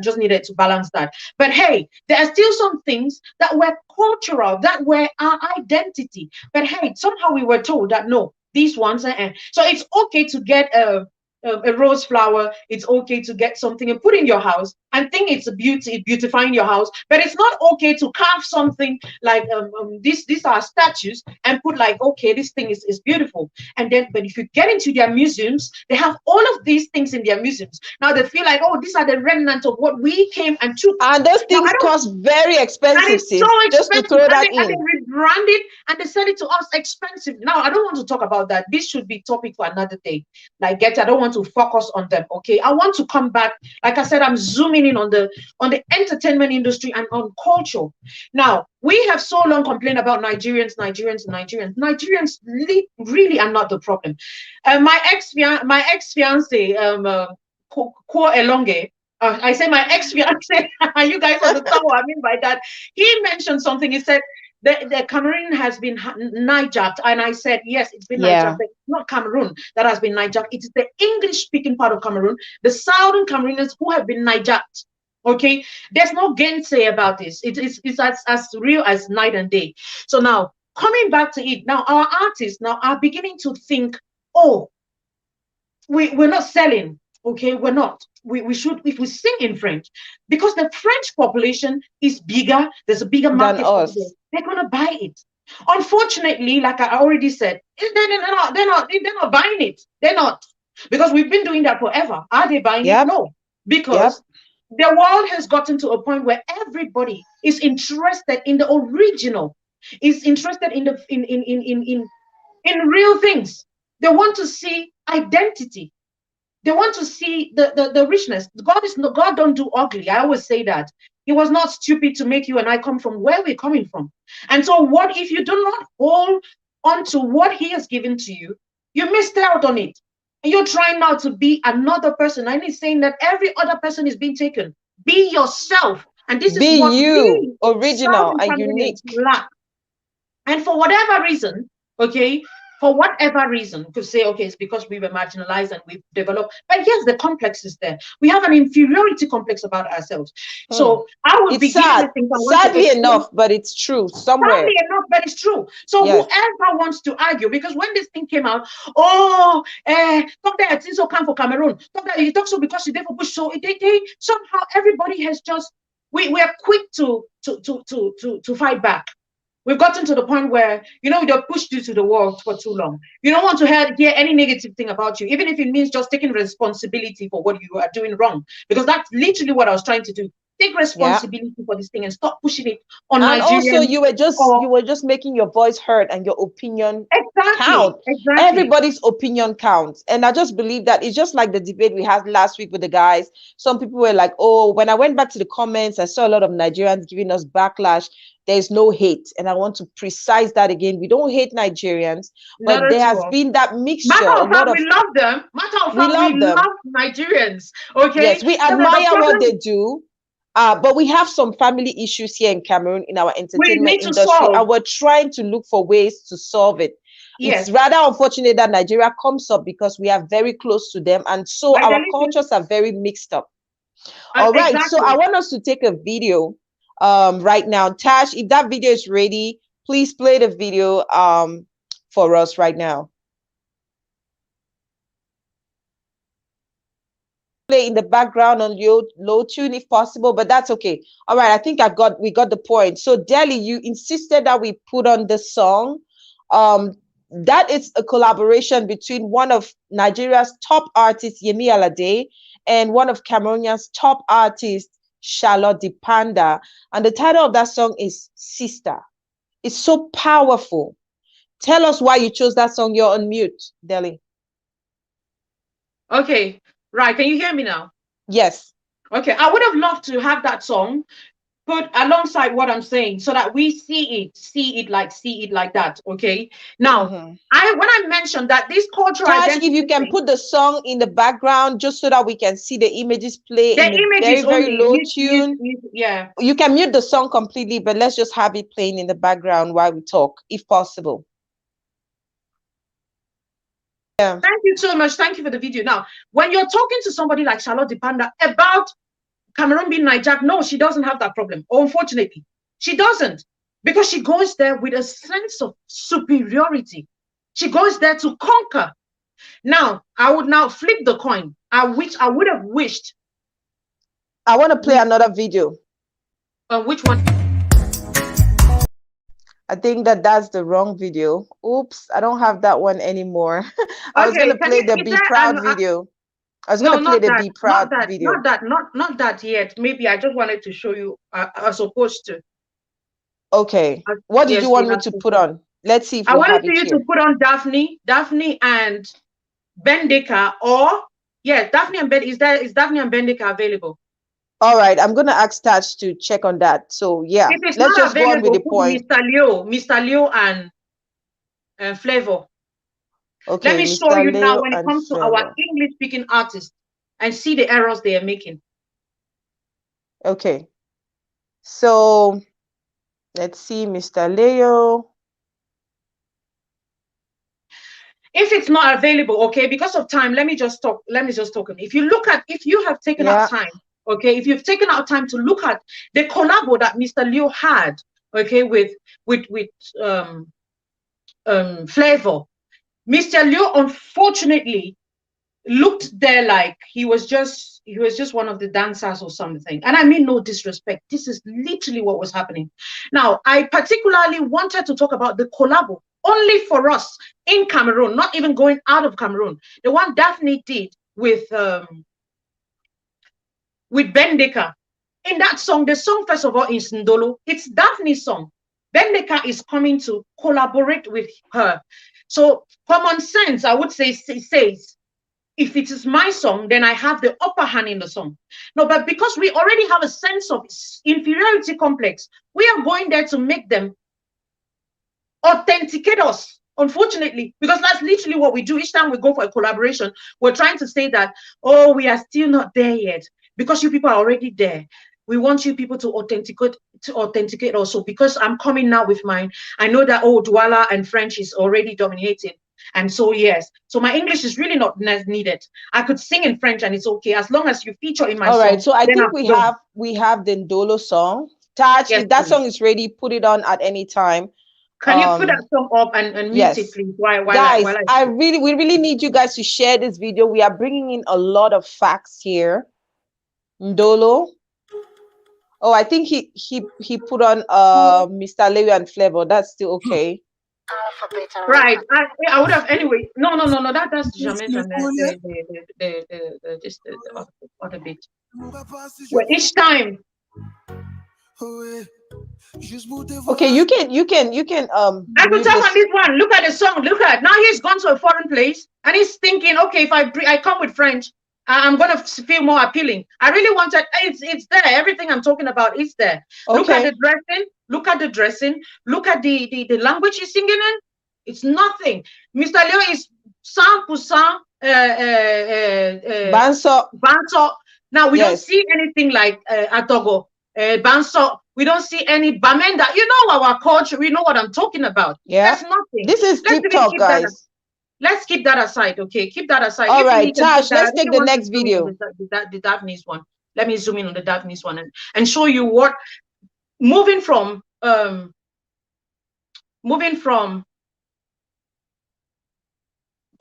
just needed to balance that. But hey, there are still some things that were cultural, that were our identity. But hey, somehow we were told that no, these ones are. So it's okay to get a rose flower. It's okay to get something and put in your house and think it's a beauty, beautifying your house. But it's not okay to carve something like these are statues and put like, okay, this thing is beautiful. And then, but if you get into their museums, they have all of these things in their museums. Now they feel like, oh, these are the remnants of what we came and took. And those Now things I don't, cost very and expensive, it's so sis. Just to expensive, throw and that they in. brand it, and they sell it to us expensive. Now, I don't want to talk about that. This should be topic for another day. Like, I don't want to focus on them. Okay, I want to come back. Like I said, I'm zooming in on the entertainment industry and on culture. Now, we have so long complained about Nigerians. Nigerians really are not the problem. My ex fiance, Ko Elonge. I say my ex-fiance, you guys understand what I mean by that. He mentioned something. He said the Cameroon has been hijacked. And I said, yes, it's been hijacked. But it's not Cameroon that has been hijacked. It is the English-speaking part of Cameroon, the southern Cameroonians who have been hijacked. Okay? There's no gainsay about this. It's as real as night and day. So now, coming back to it, now our artists now are beginning to think, oh, we're not selling. Okay, we're not. We should, if we sing in French, because the French population is bigger, there's a bigger market for them. They're gonna buy it. Unfortunately, like I already said, they're not buying it. They're not, because we've been doing that forever. Are they buying it? No, because the world has gotten to a point where everybody is interested in the original, is interested in the in real things. They want to see identity. They want to see the richness. God don't do ugly. I always say that. He was not stupid to make you and I come from where we're coming from. And so what if you do not hold on to what he has given to you? You missed out on it. And you're trying now to be another person. And he's saying that every other person is being taken. Be yourself. And this is what you, original and unique. Lack. And for whatever reason, okay, for whatever reason, we could say, okay, it's because we were marginalized and we've developed. But yes, the complex is there. We have an inferiority complex about ourselves. So I would be sad. Sadly enough, but it's true somewhere. Sadly enough, but it's true. So whoever wants to argue, because when this thing came out, talk that it's so come for Cameroon. Talk that you talk so because you for push. So they somehow everybody has just we are quick to fight back. We've gotten to the point where, they've pushed you to the wall for too long. You don't want to hear any negative thing about you, even if it means just taking responsibility for what you are doing wrong. Because that's literally what I was trying to do. Take responsibility for this thing and stop pushing it on Nigerians. And also, you were just making your voice heard and your opinion count. Exactly. Everybody's opinion counts. And I just believe that it's just like the debate we had last week with the guys. Some people were like, oh, when I went back to the comments, I saw a lot of Nigerians giving us backlash. There's no hate. And I want to precise that again. We don't hate Nigerians, but there has been that mixture. Matter of fact, we love them. Matter of fact, we love Nigerians. Okay. Yes, we admire what they do. But we have some family issues here in Cameroon in our entertainment industry, and we're trying to look for ways to solve it. Yes. It's rather unfortunate that Nigeria comes up because we are very close to them, and so our cultures are very mixed up. All right, so I want us to take a video right now. Tash, if that video is ready, please play the video for us right now. Play in the background on low tune if possible, but that's okay. All right, I think we got the point. So Deli, you insisted that we put on the song. That is a collaboration between one of Nigeria's top artists, Yemi Alade, and one of Cameroonian's top artists, Charlotte Dipanda. And the title of that song is Sister. It's so powerful. Tell us why you chose that song. You're on mute, Deli. Okay. Right, can you hear me now? Yes. Okay, I would have loved to have that song put alongside what I'm saying so that we see it like that. Okay. Now, when I mentioned that this cultural identity, if you can put the song in the background just so that we can see the images play in a very, very low tune. Yeah. You can mute the song completely, but let's just have it playing in the background while we talk, if possible. Yeah. Thank you so much. Thank you for the video. Now, when you're talking to somebody like Charlotte Dipanda about Cameroon being hijacked, no, she doesn't have that problem. Unfortunately, she doesn't, because she goes there with a sense of superiority. She goes there to conquer. Now, I would now flip the coin. I would have wished. I want to play another video. Which one? I think that's the wrong video. Oops, I don't have that one anymore. I was going to play the Be Proud video. I was going to play the Be Proud video. Not that yet. Maybe I just wanted to show you as opposed to. Okay. What did Yes, you want me to put on? Let's see if I we wanted have it you here. to put on Daphne and Bendika, or yes, Daphne and Ben. Is Daphne and Bendika available? All right, I'm gonna ask Touch to check on that. So yeah, If it's let's not just go on with available, the put point. Mr. Leo and Flavor. Let Okay, me show Mr. you now Leo when it and comes to our Flavor. English speaking artists and see the errors they are making. Okay, so let's see, Mr. Leo. If it's not available, okay, because of time, let me just talk. If you have taken out time, okay, if you've taken out time to look at the collabo that Mr. Leo had, okay, with Flavor, Mr. Leo unfortunately looked there like he was just one of the dancers or something. And I mean no disrespect. This is literally what was happening. Now, I particularly wanted to talk about the collabo only for us in Cameroon, not even going out of Cameroon. The one Daphne did with Bendika. In that song, the song, first of all, is Ndolo. It's Daphne's song. Bendika is coming to collaborate with her. So common sense, I would say, says, if it is my song, then I have the upper hand in the song. No, but because we already have a sense of inferiority complex, we are going there to make them authenticate us, unfortunately, because that's literally what we do. Each time we go for a collaboration, we're trying to say that, oh, we are still not there yet, because you people are already there. We want you people to authenticate also, because I'm coming now with mine. I know that, oh, Douala and French is already dominating. And so, yes, so my English is really not needed. I could sing in French and it's okay, as long as you feature in my song. All right, so I think we have the Ndolo song. Touch, yes, if that please. song is ready, put it on at any time. Can you put that song up and mute it, please? Guys, we really need you guys to share this video. We are bringing in a lot of facts here. Ndolo. Oh, I think he put on Mr. Leo and Flavor. That's still okay. Right. I would have anyway. No. That's Jamaican and the other bit. Well, each time. Okay, you can I could tell on this one. Look at the song. Look at now he's gone to a foreign place and he's thinking, okay, if I come with French, I'm gonna feel more appealing. I really wanted it's there. Everything I'm talking about is there. Okay. Look at the dressing. Look at the dressing. Look at the language he's singing in. It's nothing. Mr. Leo is 100% Banso. Now we don't see anything like Atogo, Banso. We don't see any Bamenda. You know our culture. We know what I'm talking about. Yeah. That's nothing. This is deep talk, guys. Let's keep that aside, okay? Keep that aside. All right, Tash, let's take the next video. The Daphne's one. Let me zoom in on the Daphne's one and show you what moving from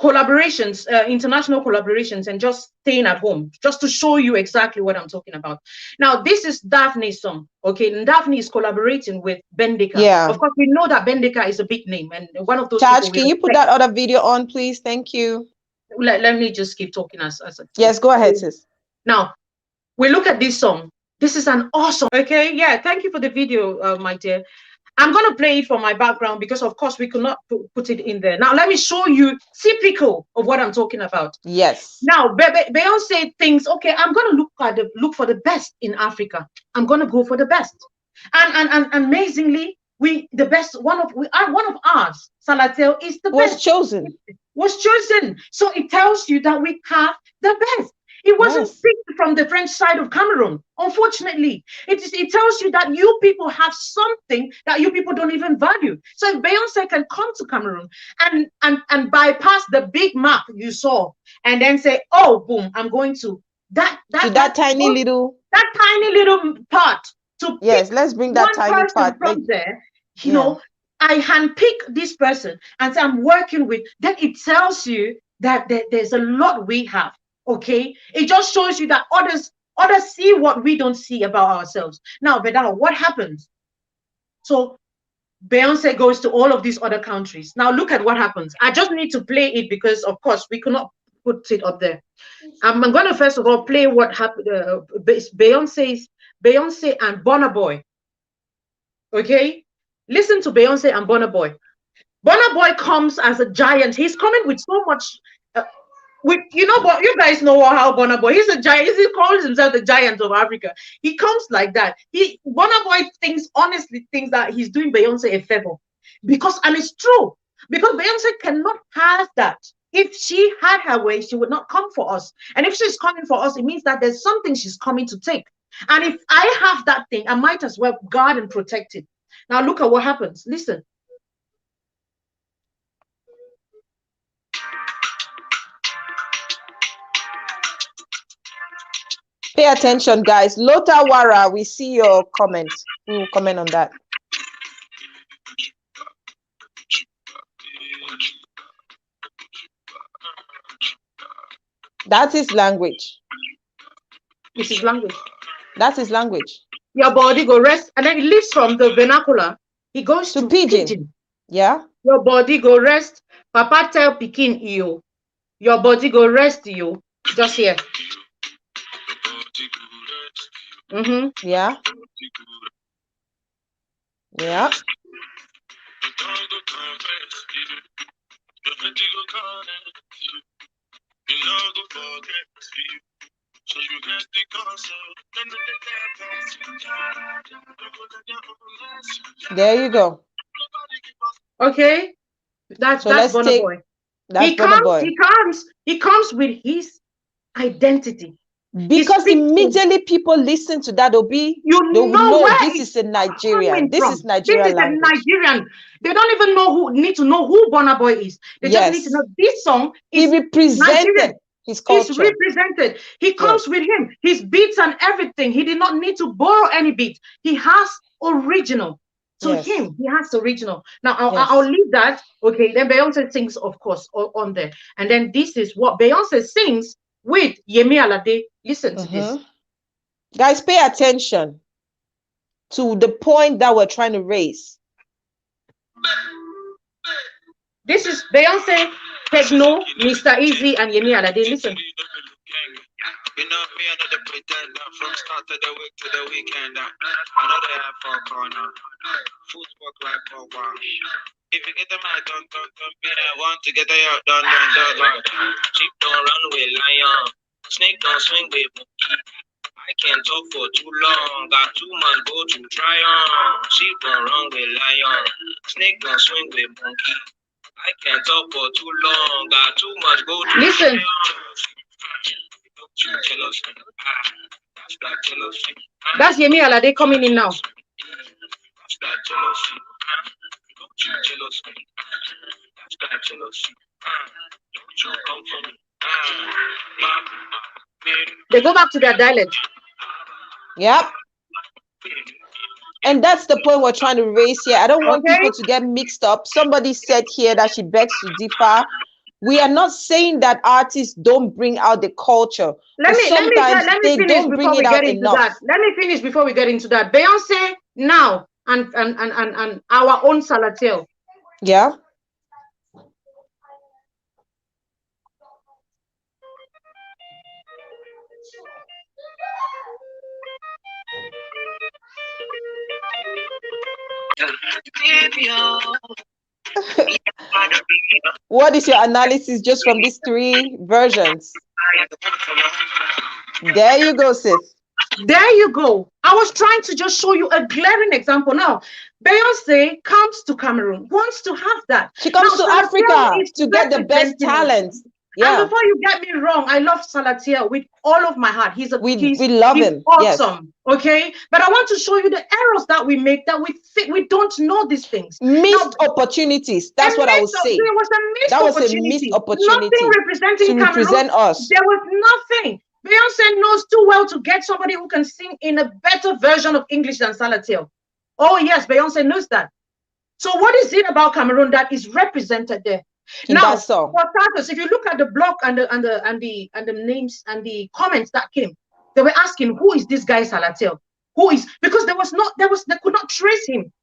collaborations, international collaborations, and just staying at home, just to show you exactly what I'm talking about. Now, this is Daphne's song, okay? And Daphne is collaborating with Bendika. Yeah. Of course, we know that Bendika is a big name, and one of those. Taj, can you put that other video on, please? Thank you. Let me just keep talking as yes, go ahead, sis. Now, we look at this song. This is an awesome. Okay, yeah. Thank you for the video, my dear. I'm going to play it for my background because, of course, we could not put it in there. Now, let me show you typical of what I'm talking about. Yes. Now, Beyonce thinks, okay, I'm going to look for the best in Africa. I'm going to go for the best. And amazingly, one of ours, Salatel, is the best. Was chosen. So it tells you that we have the best. It wasn't picked from the French side of Cameroon. Unfortunately, it tells you that you people have something that you people don't even value. So if Beyonce can come to Cameroon and bypass the big map you saw and then say, oh, boom, I'm going to that tiny little part to let's bring that tiny part from there. You know, I handpick this person and say I'm working with. Then it tells you that there's a lot we have. Okay, it just shows you that others see what we don't see about ourselves. Now, Bedao, what happens? So Beyonce goes to all of these other countries. Now look at what happens. I just need to play it because, of course, we could not put it up there. I'm going to first of all play what happened. Beyonce and Burna Boy. Okay, Listen to Beyonce and Burna Boy. Burna Boy comes as a giant. He's coming with so much. With but you guys know how Burna Boy. He's a giant. He calls himself the giant of Africa. He comes like that. Burna Boy honestly thinks that he's doing Beyonce a favor, and it's true, because Beyonce cannot have that. If she had her way, she would not come for us. And if she's coming for us, it means that there's something she's coming to take. And if I have that thing, I might as well guard and protect it. Now look at what happens. Listen. Pay attention, guys. Lota Wara, we see your comments. We will comment on that. That's his language. This is language. That's his language. Your body go rest, and then it leaves from the vernacular. He goes to pidgin. Yeah. Your body go rest. Papa tell Pikin you. Your body go rest you. Just here. Yeah. Yeah. There you go. Okay. That's Burna Boy. He comes with his identity. Because immediately people listen to that, they'll know this is a Nigerian. This is Nigerian language. Nigerian. They don't even need to know who Burna Boy is. They just need to know this song is represented his culture. He's represented. He comes with him. His beats and everything. He did not need to borrow any beat. He has original. To him, he has original. Now I'll leave that. Okay, then Beyonce sings, of course, on there. And then this is what Beyonce sings with Yemi Alade. Listen to this. Guys, pay attention to the point that we're trying to raise. This is Beyonce, Techno, Mr. Easy, and Yemi Alade. Listen. You know me, another pretender from start of the week to the weekend. Another half for corner. Footwork like power. If you get them out, don't be I want to get the out, don't. Sheep don't run with lion. Snake don't swing with monkey. I can't talk for too long. Got 2 months go to try on. Sheep don't run with lion. Snake don't swing with monkey. I can't talk for too long. Got 2 months go to listen. That's Yemi Alade coming in now. They go back to their dialect. Yep. And that's the point we're trying to raise here. I don't want people to get mixed up. Somebody said here that she begs to differ. We are not saying that artists don't bring out the culture. Let me finish before we get into that. Let me finish before we get into that. Beyonce now and our own Salatiel. Yeah. What is your analysis just from these 3 versions? There you go, sis. There you go. I was trying to just show you a glaring example. Now, Beyonce comes to Cameroon, wants to have that. She comes to Africa to get the best talent. Yeah. And before you get me wrong, I love Salatiel with all of my heart. We love him. Awesome. Yes. Okay. But I want to show you the errors that we make, that we don't know these things. Missed opportunities. That's what I would say. There was a missed opportunity. Nothing representing to represent us. There was nothing. Beyonce knows too well to get somebody who can sing in a better version of English than Salatiel. Oh yes, Beyonce knows that. So what is it about Cameroon that is represented there? Now, for starters, if you look at the blog and the names and the comments that came, they were asking, who is this guy Salatiel? Who is, because they could not trace him.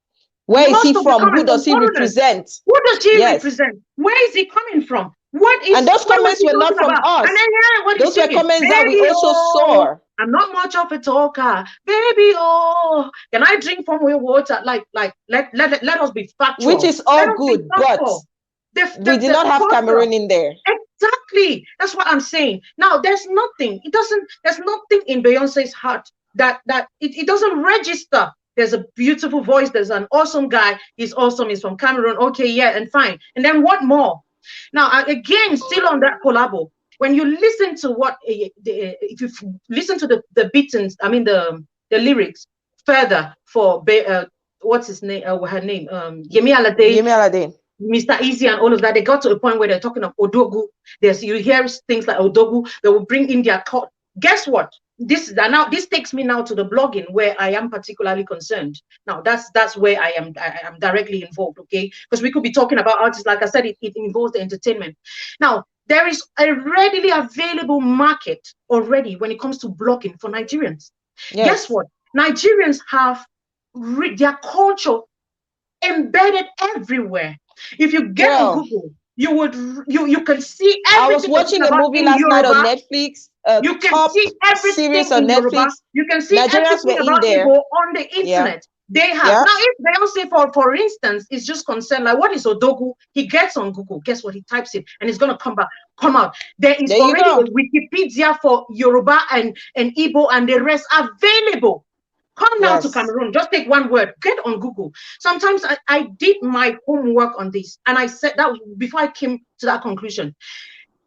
Where is he from? Who does he represent? Who does he represent? Where is he coming from? And those comments were not from us. Those were comments that we also saw. I'm not much of a talker, baby. Oh, can I drink from your water? Let us be factual. Which is Let all us be good, but we did not have culture. Cameroon in there. Exactly. That's what I'm saying. Now, there's nothing. There's nothing in Beyonce's heart that it doesn't register. There's a beautiful voice. There's an awesome guy. He's awesome. He's from Cameroon. Okay, yeah, and fine. And then what more? Now, again, still on that collabo. When you listen to what, if you listen to the beatings, I mean the lyrics further for what's his name? Her name, Yemi Alade. Mr. Easy and all of that, they got to a point where they're talking of Odogu. You hear things like Odogu, they will bring in their cult. Guess what? This takes me now to the blogging where I am particularly concerned. Now that's where I am directly involved, okay? Because we could be talking about artists, like I said, it involves the entertainment. Now, there is a readily available market already when it comes to blogging for Nigerians. Yes. Guess what? Nigerians have their culture embedded everywhere. If you get on Google, you can see everything. I was watching a movie last night on Netflix. You can see everything series on Netflix. Yoruba. You can see Nigerians everything about Igbo on the internet. They have now. If Beyonce, for instance, is just concerned like what is Odogu, he gets on Google. Guess what? He types it, and it's gonna come out. There is already a Wikipedia for Yoruba and Igbo and the rest available. Come down to Cameroon, just take one word, get on Google. Sometimes I did my homework on this, and I said that before I came to that conclusion.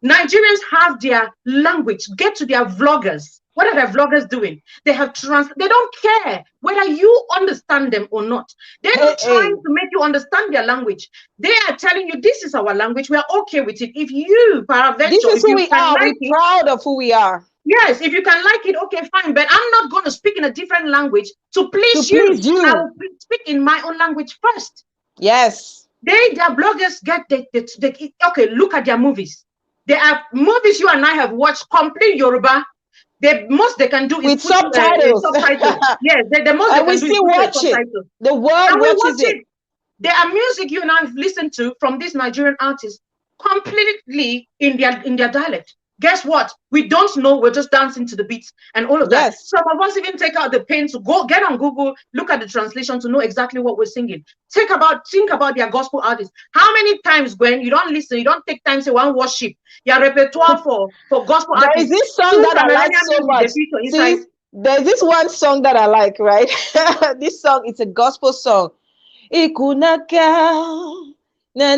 Nigerians have their language. Get to their vloggers. What are their vloggers doing? They have they don't care whether you understand them or not. They're not trying to make you understand their language. They are telling you this is our language. We are okay with it. If you, this is who we are. We're proud of who we are. Yes, if you can like it, okay, fine. But I'm not going to speak in a different language to please you. I will speak in my own language first. Yes. Their bloggers get okay, look at their movies. There are movies you and I have watched complete Yoruba. The most they can do is with subtitles. Yes, the most and we still watch it. The world watches it. There are music you and I have listened to from these Nigerian artists completely in their dialect. Guess what? We don't know. We're just dancing to the beats and all of that. Some of us even take out the pen to go get on Google, look at the translation to know exactly what we're singing. Think about their gospel artists. How many times, Gwen, you don't listen, you don't take time to say one worship, your repertoire for gospel artists. There is this song that I like so much. See, there's this one song that I like, right? This song, it's a gospel song. Ikunaka. I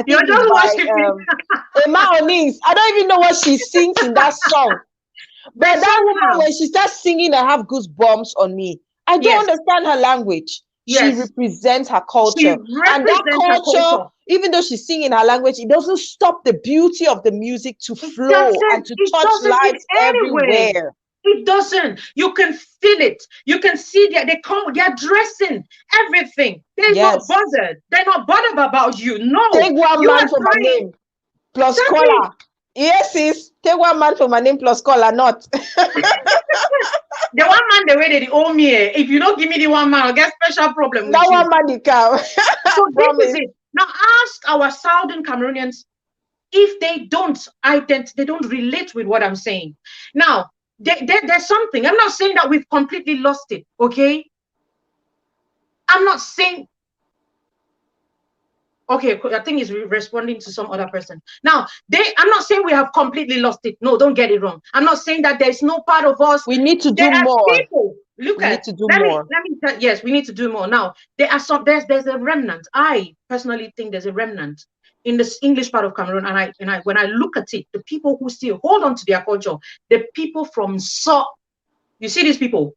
think Emma Onins. I don't even know what she sings in that song. But that woman, when she starts singing, I have goosebumps on me. I don't understand her language. She represents her culture. And that culture, even though she's singing her language, it doesn't stop the beauty of the music to flow and to touch lives everywhere. It doesn't. You can feel it. You can see they're dressing everything. They're not bothered. They're not bothered about you. No. Take one man for my name plus collar. Yes, sis. Take one man for my name plus collar, not. The one man the way they owe me. If you don't give me the one man, I'll get special problem. That one man the cow. So this is it. Now ask our Southern Cameroonians if they don't relate with what I'm saying. Now, there's something. I'm not saying that we've completely lost it, okay? I'm not saying... Okay, I think he's responding to some other person. Now, I'm not saying we have completely lost it. No, don't get it wrong. I'm not saying that there's no part of us. We need to do more. People, yes, we need to do more. Now, there's a remnant. I personally think there's a remnant in this English part of Cameroon, and when I look at it, the people who still hold on to their culture, the people from SOO, you see these people,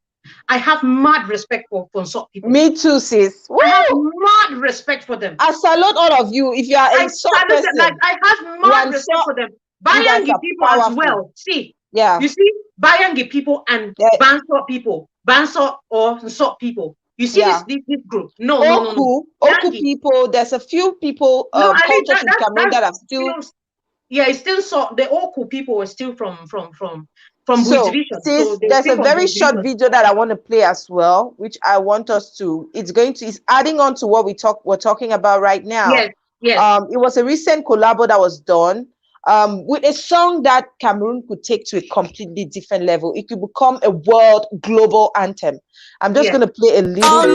I have mad respect for SOO people. Me too, sis. I have mad respect for them. I salute all of you. If you are a SOO person, I have mad respect for them. Bayangi people as well. See, you see, Bayangi people and Banso people, Banso or SOO people. You see this group? No. Oku people. There's a few people, cultures in Cameroon that are still. Yeah, it's still SOO. The Oku people are still from division. So there's a very short video that I want to play as well, which I want us to. It's adding on to what we're talking about right now. Yes. It was a recent collabo that was done, with a song that Cameroon could take to a completely different level. It could become a world global anthem. I'm just going to play a little.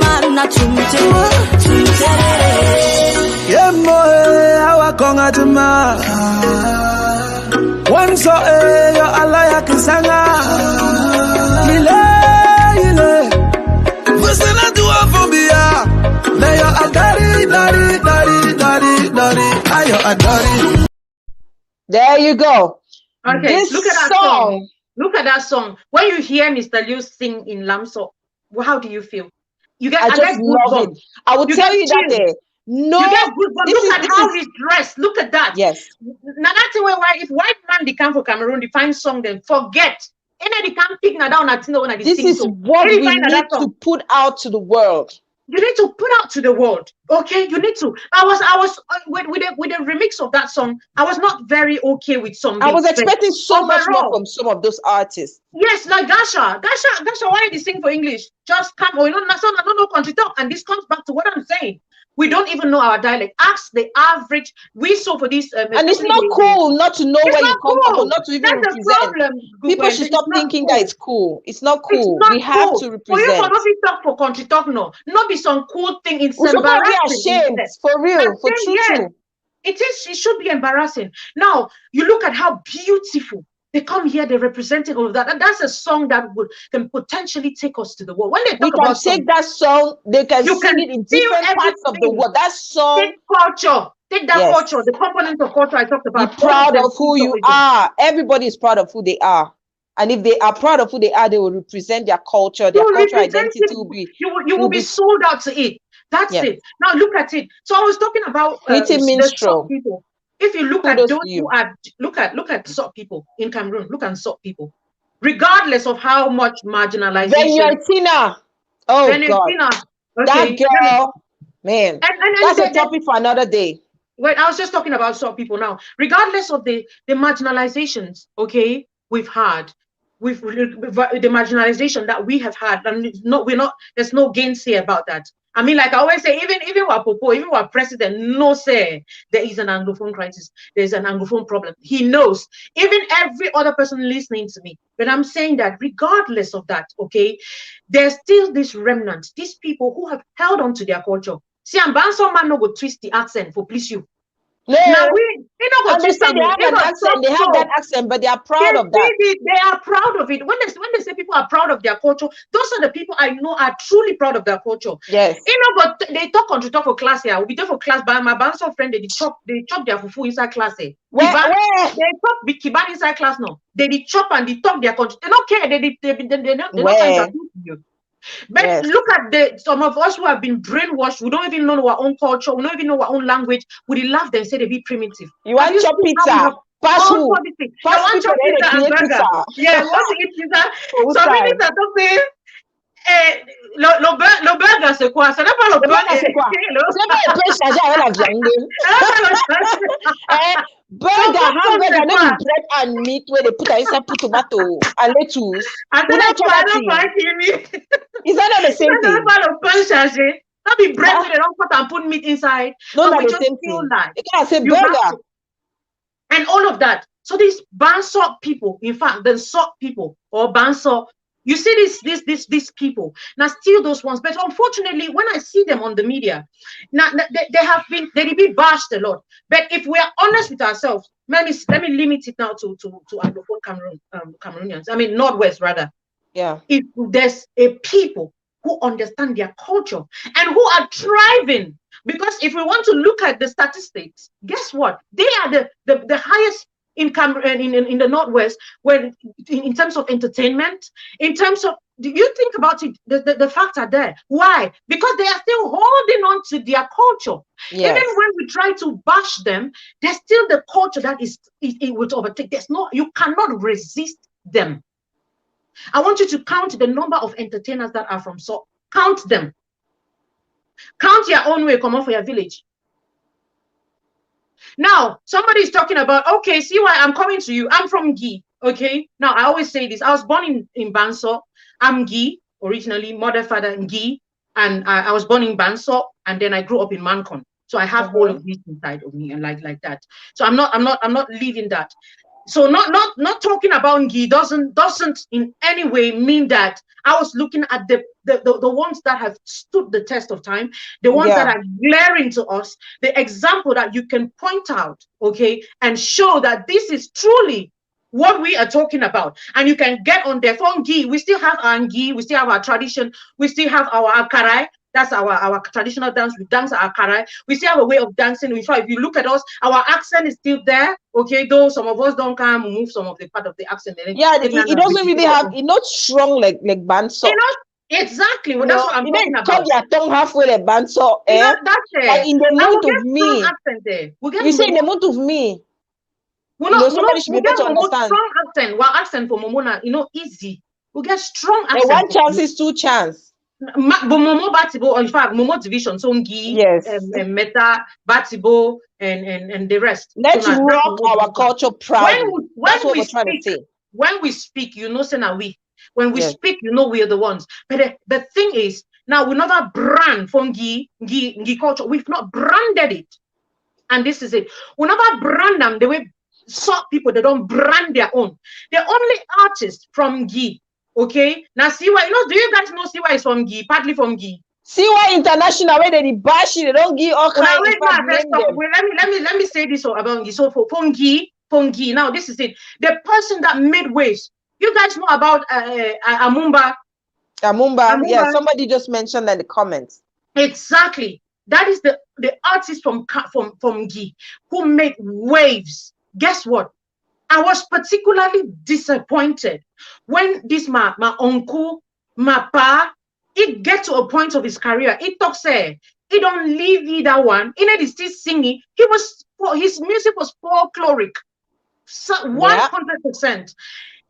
There you go. Okay, this look at that song. Look at that song. When you hear Mr. Liu sing in Lamso, how do you feel? You get, I just love it. I will tell you that no, you get good, but look at how he's dressed. Look at that. Yes. Now that's why if white man they come for Cameroon, they find song, then forget. And then they can't pick down at this is what we need to put out to the world. You need to put out to the world, okay? You need to. I was with the remix of that song. I was not very okay with some. I was expecting so much more from some of those artists. Yes, like Gasha. Why did he sing for English? Just come, I don't know country talk, and this comes back to what I'm saying. We don't even know our dialect. Ask the average. We saw for this, and it's not cool not to know where you come from, or not to even represent. People should stop thinking that it's cool. It's not cool. We have to represent. For you to not be talk for country talk, no, not be some cool thing. It's embarrassing. Be ashamed, for real, for true. It is. It should be embarrassing. Now you look at how beautiful. They come here, they're representing all of that. And that's a song that can potentially take us to the world. When they talk about that song, they can sing it in different parts of the world. That song. Take culture. Take that culture, the components of culture I talked about. Be proud of who you are. Everybody is proud of who they are. And if they are proud of who they are, they will represent their culture, their cultural identity will be. You will be sold out to it. That's it. Now look at it. So I was talking about pretty minstrel people. If you look at those who are look at SOT people in Cameroon, look at SOT people, regardless of how much marginalization. Venutina. Oh God. Okay. That girl, man. And that's a topic for another day. Wait, I was just talking about SOT people now. Regardless of the marginalizations, okay, we've had. With the marginalization that we have had, and there's no gainsay about that. I mean, like I always say, even our Popo, even our president knows there is an Anglophone crisis, there's an Anglophone problem. He knows, even every other person listening to me. But I'm saying that regardless of that, okay, there's still this remnant, these people who have held on to their culture. See, I'm Banso man no go twist the accent for please you. No, now they have that accent, but they are proud of that. They are proud of it. When they say people are proud of their culture, those are the people I know are truly proud of their culture. Yes. But they talk for class here. We'll be there for class. But my Banso friend, they chop their fufu inside class. Where? They talk kiban inside class now. They chop and they talk their country. They don't care. They're not trying to do you. But look at some of us who have been brainwashed. We don't even know our own culture. We don't even know our own language. We laugh and say they be primitive. You want chop pizza? Pass who? Pass chop pizza and burger. Yeah, want to eat pizza. So many are talking. Le burger c'est quoi? Ça n'a pas le burger c'est quoi? C'est pas le pain chargé avec la viande. Burger, hamburger, no be bread and meat where they put inside put tomato and lettuce. I don't know. Is that not the same thing? Le pain chargé. Not be bread where they don't put and put meat inside. No, not the same thing. You can't say burger. And all of that. So these Banso people, in fact, the SOT people or Banso, you see these people now, still those ones, but unfortunately, when I see them on the media, now they be bashed a lot. But if we are honest with ourselves, let me limit it now to Anglophone Cameroonians. I mean Northwest rather. Yeah. If there's a people who understand their culture and who are thriving, because if we want to look at the statistics, guess what? They are the highest in Cameroon, in the Northwest, where in terms of entertainment, in terms of, do you think about it, the facts are there. Why? Because they are still holding on to their culture. Yes. Even when we try to bash them, there's still the culture that it will overtake. You cannot resist them. I want you to count the number of entertainers that are from SOT. Count them. Count your own way, come on for your village. Now, somebody is talking about, okay, see why I'm coming to you. I'm from Gi, okay? Now, I always say this. I was born in Banso. I'm Gi, originally, mother, father, Gi. And I was born in Banso, and then I grew up in Mancon. So I have all of these inside of me, and like that. So I'm not leaving that. So not talking about Ngi doesn't in any way mean that I was looking at the ones that have stood the test of time, the ones that are glaring to us, the example that you can point out, okay, and show that this is truly what we are talking about. And you can get on there for Ngi. We still have our Ngi, we still have our tradition, we still have our Akarai. That's our traditional dance. We dance our Akarai. We still have a way of dancing. If you look at us, our accent is still there. Okay, though some of us don't come move some of the part of the accent. Yeah, it doesn't really have, it's not strong like Banso. You know, exactly. Well, that's what I'm talking about. Your tongue halfway like Banso. That's it. But in the mood of me, accent there. You say in the mood of me. Somebody should be able to understand. Strong accent. Well, accent for Momona, easy. We get strong accent. One chance is two chance. Momo Batibo, in fact, Momo division, Songi, Meta, Batibo, and the rest. Let's rock our culture proud. That's what we're trying to say. When we speak, say na we. When we speak, we are the ones. But the thing is, now we never brand for Ngi culture. We've not branded it. And this is it. We never brand them the way some people, they don't brand their own. The only artist from Ngi. Okay, now Siwa, do you guys know Siwa is from Gi, partly from Gi? Siwa International, where they bash it, they don't give all kinds of let me say this about Gi. So for Ngi, now this is it. The person that made waves. You guys know about Amumba? Amumba, yeah, somebody just mentioned that in the comments. Exactly. That is the artist from Gi who made waves. Guess what? I was particularly disappointed when this my uncle, my pa, it get to a point of his career. It talks he don't leave either one. He's still singing. His music was folkloric, 100%.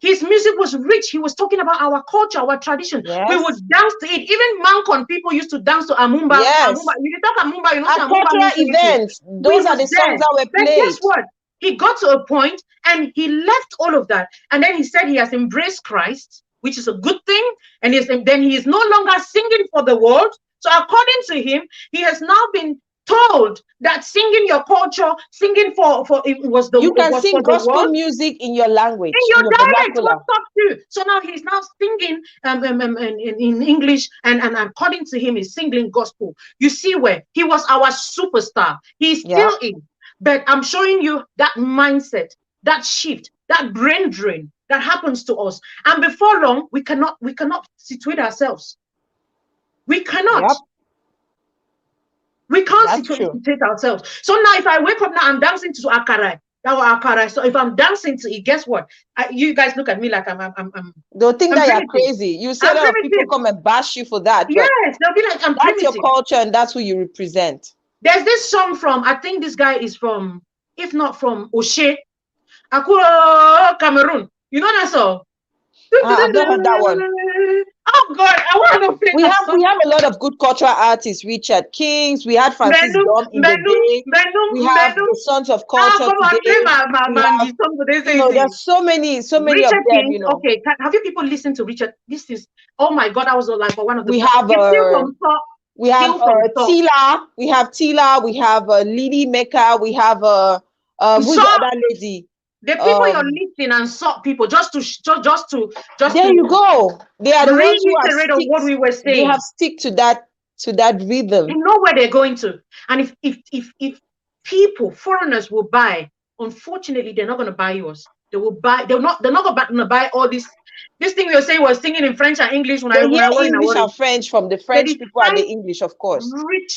His music was rich. He was talking about our culture, our tradition. Yes. We would dance to it. Even Mancon people used to dance to Amumba. Yes. Amumba. You talk Amumba, at cultural events. Those are the songs that were played. But guess what? He got to a point and he left all of that. And then he said he has embraced Christ, which is a good thing. And then he is no longer singing for the world. So according to him, he has now been told that singing your culture, singing for it was the you can sing gospel music in your language, in your dialect. What's up too? So now he's now singing in English, and according to him, he's singing gospel. You see where he was our superstar. He's still in. But I'm showing you that mindset, that shift, that brain drain that happens to us. And before long, we cannot situate ourselves. We cannot. Yep. We can't situate ourselves. So now if I wake up now, I'm dancing to Akarai. So if I'm dancing to it, guess what? You guys look at me like I'm they'll think that you're crazy. You said people come and bash you for that. Yes, they'll be like, I'm that's primitive. Your culture and that's who you represent. There's this song from, I think this guy is from, if not from Oshe, Akuro, Cameroon. You know that song? I've not heard that one. Oh God, I want to play we have a lot of good cultural artists. Richard Kings, we had Francis Dom in the day. We have the Sons of Culture today. There's so many Richard of them. King, okay, have you people listened to Richard? This is, oh my God, I was like one of the. We have Tila. We have Tila. We have Lily Mecca. We have who's the other lady? The people you're listening and saw people just to there you go. They are the ones who are what we were saying. They have stick to that rhythm. They know where they're going to. And if people, foreigners will buy, unfortunately, they're not going to buy yours. They will buy. They're not going to buy all this. This thing we were saying was singing in French and English when I was English and French from the French people and the English, of course.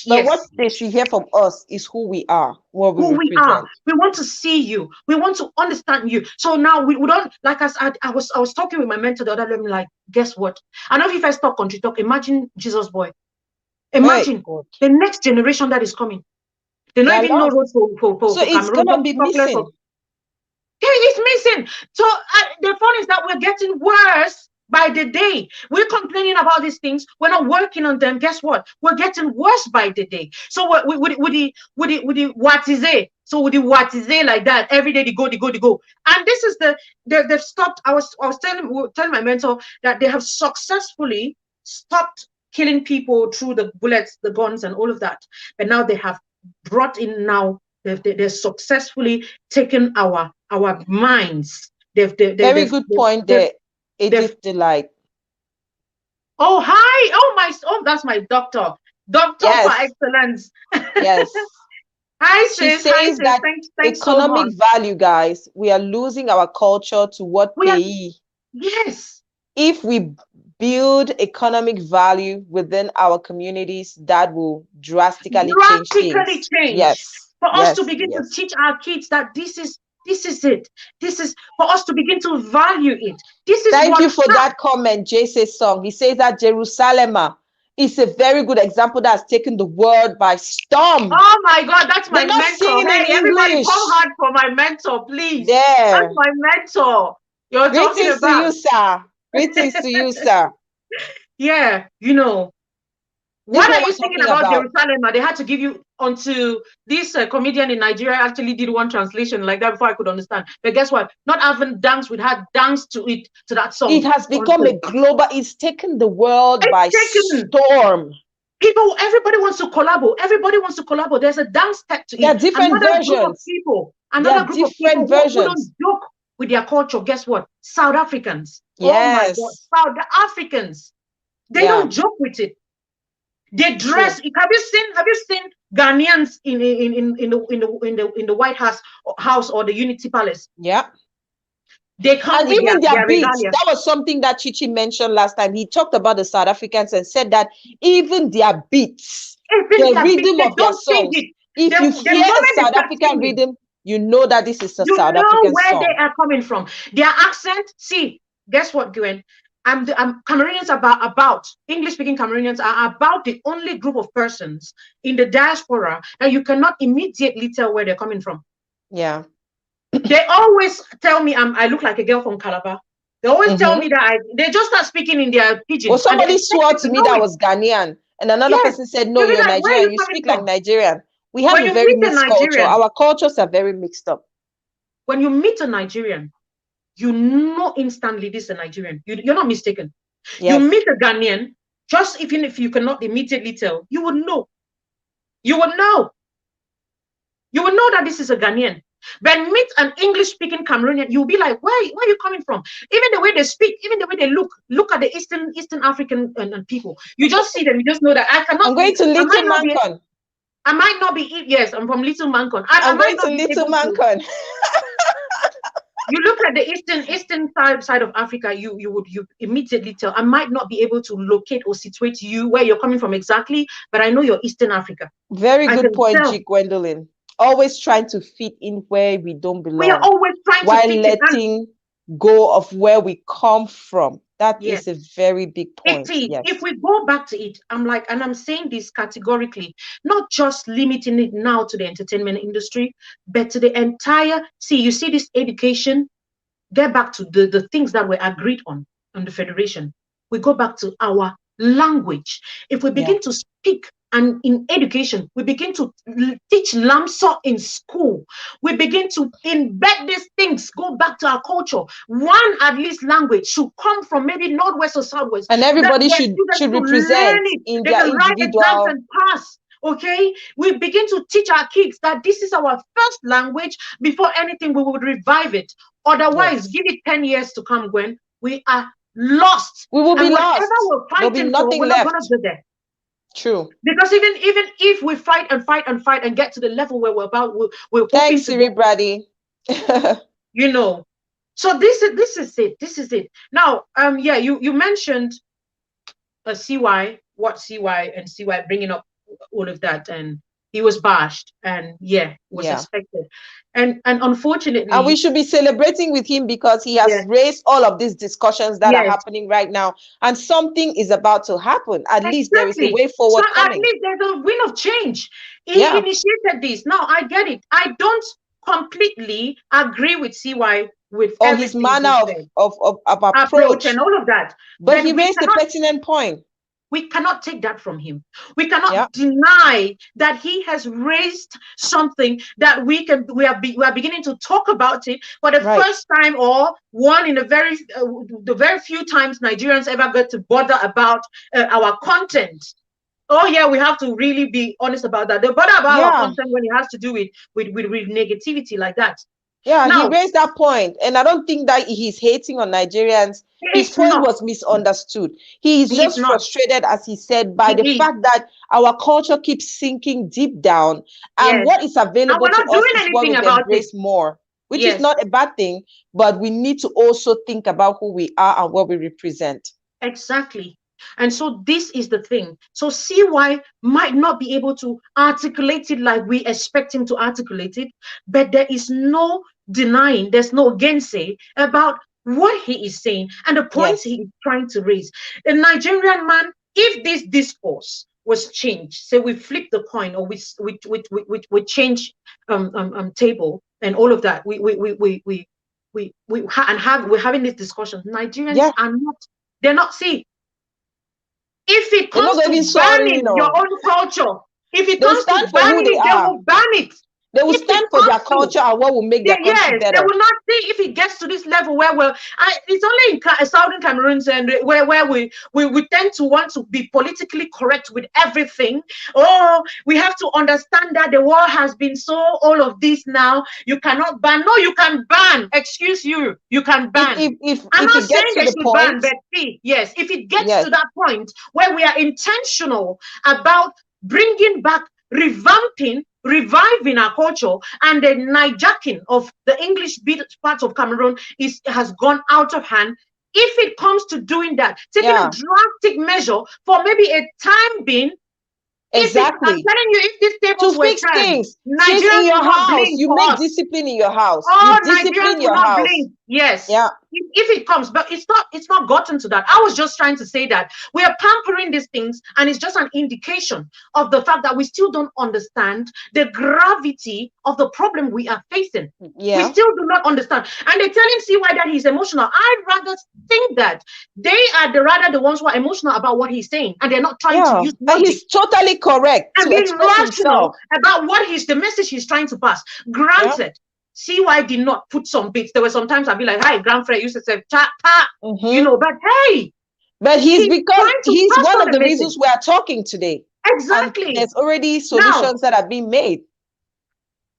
But what they should hear from us is who we are, what we represent. We are. We want to see you. We want to understand you. So now we don't, like I was talking with my mentor the other day. I'm like, guess what? I know if I stop country talk, imagine Jesus boy. Imagine the next generation that is coming. They don't even know road for so it's gonna be missing. It's missing. So the fun is that we're getting worse by the day. We're complaining about these things. We're not working on them. Guess what? We're getting worse by the day. So with the what is it? So with the what is it like that? Every day they go. And this is they've stopped. I was telling my mentor that they have successfully stopped killing people through the bullets, the guns, and all of that. But now they have brought in now. They've successfully taken our minds. Very good point there, Edith Delight. Oh, hi. Oh, that's my doctor. Doctor Yes. par excellence. Yes. Hi, She sis. says Hi, sis. that Thanks so economic much. value, guys, we are losing our culture to what pay. Yes. If we build economic value within our communities, that will drastically change things. Yes. For us to Yes. begin to Yes. teach our kids that this is it. This is for us to begin to value it. This is Thank you for that comment, JC's song. He says that Jerusalem is a very good example that has taken the world by storm. Oh my God, that's my They're not mentor. singing Hey, in everybody, English. come hard for my mentor, please. There. That's my mentor. You're talking Greetings about. to you, sir. Greetings to you, sir. Yeah, you know. What are you thinking about Jerusalem? They had to give you onto this comedian in Nigeria actually did one translation like that before I could understand. But guess what? Not having dance, we had dance to it, to that song. It has become a global, it's taken the world by storm. Everybody wants to collabo. Everybody wants to collabo. There's a dance step to it. There are different versions. Another group of people who don't joke with their culture. Guess what? South Africans. Yes. Oh my God. South Africans. They don't joke with it. They dress. True. Have you seen Ghanaians in the White House or the Unity Palace? Yeah. They come and with even their beats. regalia. That was something that Chichi mentioned last time. He talked about the South Africans and said that even their beats, the rhythm of their songs. If you hear a South African rhythm, you know that this is a South African song. You know where they are coming from. Their accent. See, guess what, Gwen? Cameroonians about English-speaking Cameroonians are about the only group of persons in the diaspora that you cannot immediately tell where they're coming from. Yeah. They always tell me I look like a girl from Calabar. They always tell me that they just start speaking in their pidgin. Well, somebody swore to me that was Ghanaian, and another person said, "No, you're Nigerian. You speak like Nigerian." We have a very mixed culture. Our cultures are very mixed up. When you meet a Nigerian, you know instantly this is a Nigerian. You're not mistaken. Yes. You meet a Ghanaian, just even if you cannot immediately tell, you would know. You would know. You would know that this is a Ghanaian. But meet an English-speaking Cameroonian, you'll be like, where are you coming from? Even the way they speak, even the way they look at the Eastern African people. You just see them, you just know that I cannot. I'm going to Little Mancon. I might not be, yes, I'm from Little Mancon. I'm going to Little Mancon. You look at the eastern side of Africa, you immediately tell. I might not be able to locate or situate you where you're coming from exactly, but I know you're Eastern Africa. Very good point, G. Gwendolyn. Always trying to fit in where we don't belong. We are always trying to fit letting go of where we come from. That is a very big point. Yes. If we go back to it, I'm saying this categorically, not just limiting it now to the entertainment industry, but to the entire. See, you see this education. Get back to the things that were agreed on the federation. We go back to our language. If we begin to speak. And in education, we begin to teach Lamsa in school. We begin to embed these things, go back to our culture. One, at least, language should come from maybe Northwest or Southwest. And everybody should represent in their individual. And pass. Okay, we begin to teach our kids that this is our first language. Before anything, we would revive it. Otherwise, give it 10 years to come, Gwen. We are lost. We will be lost. There'll be nothing left. Not gonna go there. True. Because even if we fight and get to the level where we're thanks, Siri Brady. You know. So this is it. Now, you mentioned CY, and CY bringing up all of that, and he was bashed, and was expected. And unfortunately, and we should be celebrating with him because he has raised all of these discussions that are happening right now, and something is about to happen. At least there is a way forward coming. At least there's a wind of change. He initiated this. Now I get it. I don't completely agree with CY with his manner of approach and all of that, but he raised a pertinent point. We cannot take that from him. We cannot deny that he has raised something that we are beginning to talk about it for the first time, or one in the very few times Nigerians ever got to bother about our content. oh yeah, we have to really be honest about that. They bother about our Yeah. content when it has to do with negativity like that. Yeah, he Now, raised that point, and I don't think that he's hating on Nigerians. His it's point not. was misunderstood. He is It's just not. frustrated, as he said, by the It is. fact that our culture keeps sinking deep down, and Yes. what is And available we're to not us doing is what anything we've about it. embraced more, which is Yes. not a bad thing, but we need to also think about who we are and what we represent. Exactly. And so this is the thing. So CY might not be able to articulate it like we expect him to articulate it, but there is no denying, there's no gainsay about what he is saying and the points Yes. he is trying to raise. A Nigerian man, if this discourse was changed, say we flip the coin or we change table and all of that, we're having this discussion. Nigerians Yeah. are not, they're not, see, if it They're not comes to even sorry, banning your own culture, if it They'll comes to stand for who banning they it, they are. will ban it. They will If stand it for their comes to, culture and what will make their country yes, they better. will not see if it gets to this level where it's only in southern Cameroon and where we tend to want to be politically correct with everything. Oh, we have to understand that the war has been so all of this now. You cannot ban. No, you can ban. Excuse you. You can ban. I'm not it saying gets they to the should ban, point, but see, yes, if it gets yes, to that point where we are intentional about bringing back, revamping, reviving our culture, and the hijacking of the English part of Cameroon has gone out of hand. If it comes to doing that, taking a drastic measure for maybe a time being, exactly. I'm telling you, if these tables To were fix turned, things. Since Nigerians in your will not house, blink you for make us. discipline in your house. Oh, You Nigerians discipline will your not house. blink. Yes. Yeah. If it comes, but it's not gotten to that. I was just trying to say that we are pampering these things, and it's just an indication of the fact that we still don't understand the gravity of the problem we are facing. Yeah. We still do not understand. And they tell him, see why that he's emotional. I'd rather think that they are the ones who are emotional about what he's saying, and they're not trying to use logic. And he's totally correct and to being express rational himself about what the message he's trying to pass. Granted, CY did not put some bits. There were sometimes I'd be like, hi, grandfriend used to say, ta, ta, but hey. But he's one of the message. reasons we are talking today. Exactly. And there's already solutions that have been made.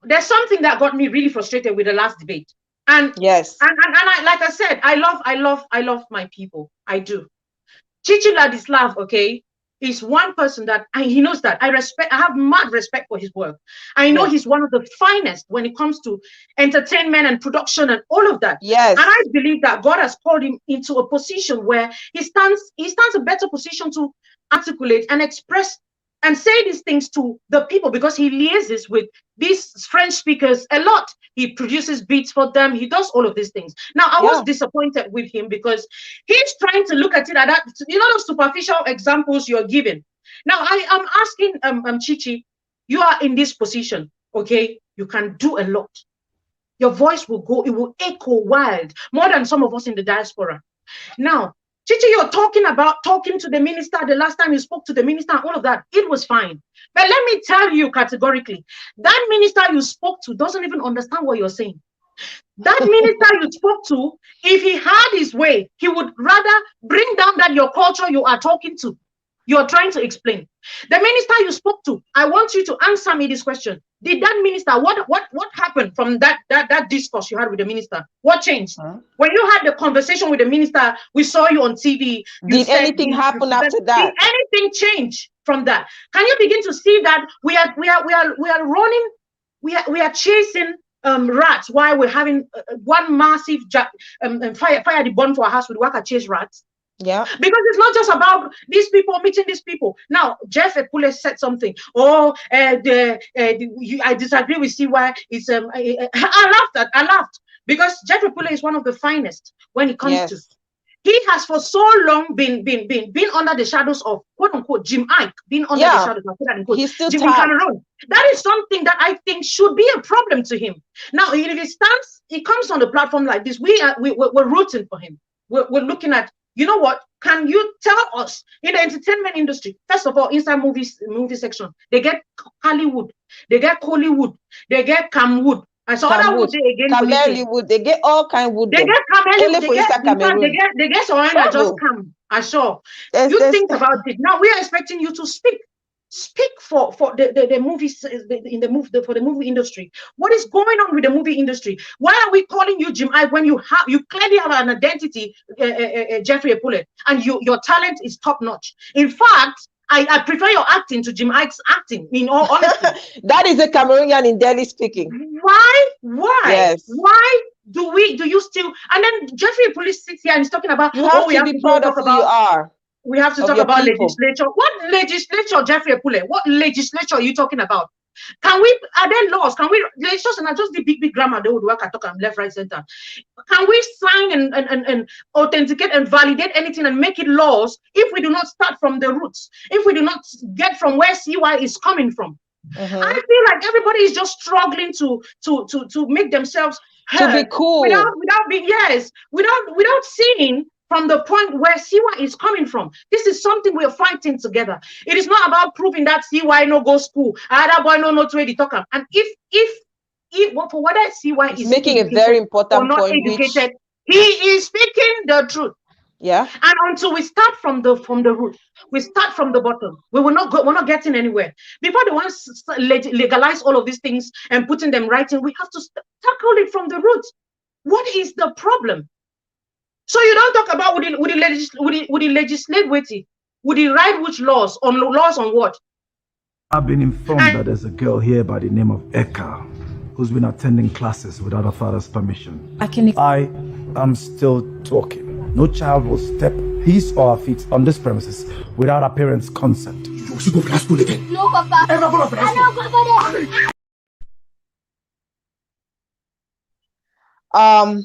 There's something that got me really frustrated with the last debate. And yes. And I, like I said, I love my people. I do. Chichi Ladislav, okay, is one person that he knows that I respect. I have mad respect for his work. I know he's one of the finest when it comes to entertainment and production and all of that. Yes. And I believe that God has called him into a position where he stands a better position to articulate and express and say these things to the people, because he liaises with these French speakers a lot. He produces beats for them. He does all of these things. Now, I was disappointed with him because he's trying to look at it at that, those superficial examples you're giving. Now, I am asking Chichi, you are in this position, okay? You can do a lot. Your voice will go, it will echo wild, more than some of us in the diaspora. Now, Chichi, you're talking to the minister the last time you spoke to the minister and all of that. It was fine. But let me tell you categorically, that minister you spoke to doesn't even understand what you're saying. That minister you spoke to, if he had his way, he would rather bring down that your culture you are talking to, you're trying to explain. The minister you spoke to, I want you to answer me this question. Did that minister, what happened from that discourse you had with the minister? What changed? When you had the conversation with the minister, we saw you on TV. Did anything happen after that? Did anything change from that? Can you begin to see that we are running, we are chasing rats while we're having one massive fire the bomb to our house with worker chase rats? Yeah. Because it's not just about these people meeting these people. Now, Jeff Epule said something. Oh, I disagree with CY. It's I laughed because Jeff Epule is one of the finest when it comes to. He has for so long been under the shadows of quote unquote Jim Ike, been under the shadows of he's still Jim Cameroon. That is something that I think should be a problem to him. Now, if he comes on the platform like this, we're rooting for him. We're looking at, you know what? Can you tell us in the entertainment industry? First of all, inside movie section, they get Hollywood, they get Hollywood, they get Camwood. I saw other wood they again. Cameroon, they get all kind of wood. They get Cameroon. They get someone that just come. I saw. You think about it. Now we are expecting you to speak. speak for the movies in the movie for the movie industry. What is going on with the movie industry? Why are we calling you Jim I when you clearly have an identity, Jeffrey Epule, and your talent is top notch? In fact, I prefer your acting to Jim Ike's acting, in all honesty. That is a Cameroonian in Delhi speaking. Why? Yes. Why do you still? And then Jeffrey Epule sits here and he's talking about, you have we to be proud of who you are. We have to talk about legislature. What legislature, Jeffrey Epule? What legislature are you talking about? Are there laws? Can we, legislation, and not just the big grammar, they would work at talk left, right, center. Can we sign and authenticate and validate anything and make it laws if we do not start from the roots? If we do not get from where CY is coming from? I feel like everybody is just struggling to make themselves heard, to be cool, without seeing from the point where CY is coming from. This is something we're fighting together. It is not about proving that CY no go school, other boy no to the talker. And if for whether CY is making a very important point, educated, he is speaking the truth. Yeah. And until we start from the root, we start from the bottom, we're not getting anywhere. Before the ones legalize all of these things and putting them right in, we have to tackle it from the root. What is the problem? So you don't talk about would the legislate waiting? Would he write which laws on what? I've been informed that there's a girl here by the name of Eka who's been attending classes without her father's permission. I am still talking. No child will step his or her feet on this premises without her parents' consent. You go to school again? No, Papa. I know, Papa.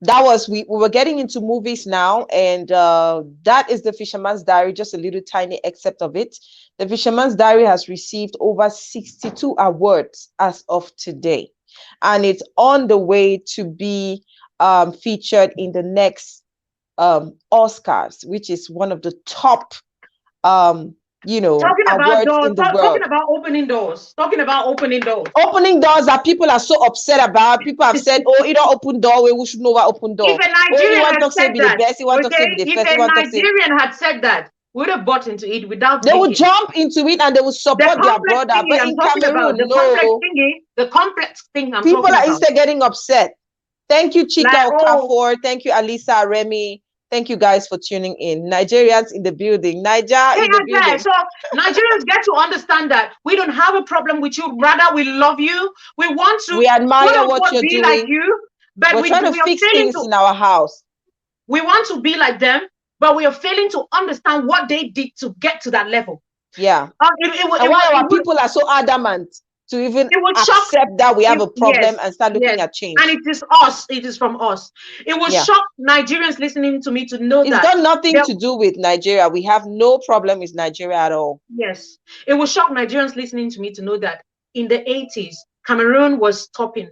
That was, we were getting into movies now, and that is The Fisherman's Diary, just a little tiny excerpt of it. The Fisherman's Diary has received over 62 awards as of today, and it's on the way to be featured in the next Oscars, which is one of the top awards in the world. Talking about opening doors. Opening doors that people are so upset about. People have said, "Oh, you don't open door. We should know what open door." If a Nigerian had said that, we would have bought into it without. They would jump into it and they would support their brother. But in Cameroon, the complex thing. People are instead getting upset. Thank you, Chika Okafor. Thank you, Alisa Remy. Thank you guys for tuning in. Nigerians in the building. In the building. So Nigerians get to understand that we don't have a problem with you, brother. We love you. We want to. We admire what you're doing. Like you, but we're trying to fix things in our house. We want to be like them, but we are failing to understand what they did to get to that level. Yeah. And why our people are so adamant to even accept that we have a problem and start looking at change. And it is us. It is from us. It will shock Nigerians listening to me to know that. It's got nothing to do with Nigeria. We have no problem with Nigeria at all. Yes. It will shock Nigerians listening to me to know that in the 80s, Cameroon was topping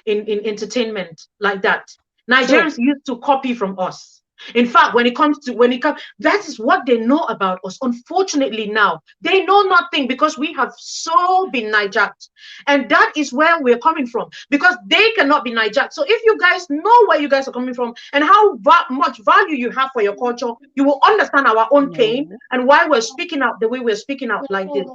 in entertainment like that. Nigerians used to copy from us. In fact, that is what they know about us. Unfortunately, now they know nothing because we have so been hijacked, and that is where we're coming from, because they cannot be hijacked. So if you guys know where you guys are coming from and how much value you have for your culture, you will understand our own pain and why we're speaking out the way we're speaking out like this.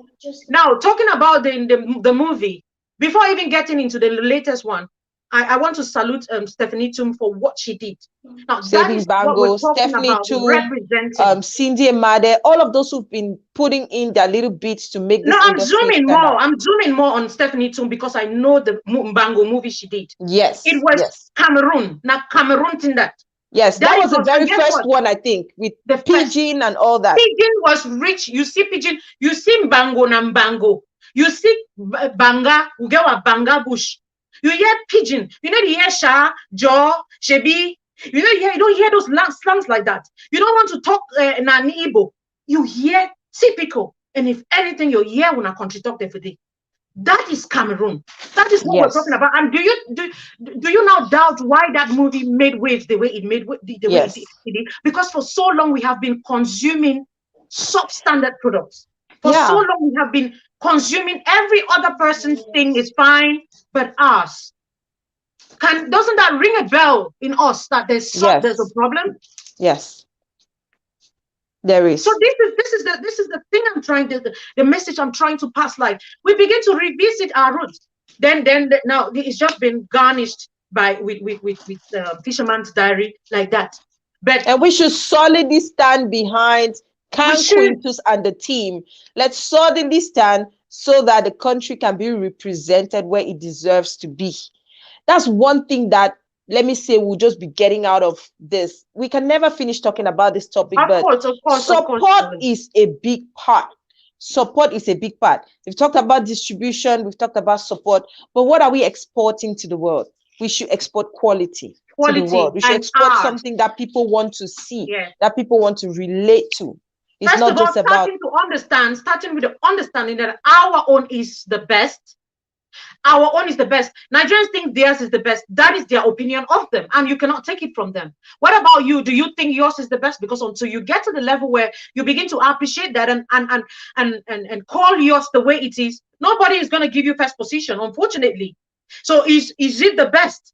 Now, talking about the movie, before even getting into the latest one, I want to salute Stephanie Tum for what she did. Now, Saving Bango, Stephanie Tum, Cindy Emade, all of those who've been putting in their little bits to make this. I'm zooming more on Stephanie Tum because I know the Bango movie she did. Yes. It was Cameroon, not Cameroon in that. Yes, that was the very first one, I think, with the Pidgin and all that. Pidgin was rich. You see Pidgin, you see Bango and Bango. You see Banga, Ugewa Banga Bush. You hear Pidgin, you hear Sha, Jaw, Shebi. You don't hear those slangs like that. You don't want to talk Nani Igbo. You hear typical. And if anything, you hear when a country talk every day. That is Cameroon. That is what we're talking about. And do you now doubt why that movie made waves the way it made way it did? Because for so long we have been consuming substandard products. For so long we have been consuming every other person's thing is fine, but ours. Doesn't that ring a bell in us that there's a problem? Yes. There is. So this is the thing I'm trying to, the message I'm trying to pass. Like, we begin to revisit our roots. Then now it's just been garnished by with Fisherman's Diary like that. And we should solidly stand behind Can We should. Quintus and the team. Let's solidly stand so that the country can be represented where it deserves to be. That's one thing that, let me say, we'll just be getting out of this. We can never finish talking about this topic, but Of course, support is a big part. Support is a big part. We've talked about distribution, we've talked about support, but what are we exporting to the world? We should export quality to the world. We should export something that people want to see, that people want to relate to. It's First not of all, just about starting with the understanding that our own is the best. Our own is the best. Nigerians think theirs is the best. That is their opinion of them, and you cannot take it from them. What about you? Do you think yours is the best? Because until you get to the level where you begin to appreciate that and call yours the way it is, nobody is going to give you first position, unfortunately. So is it the best?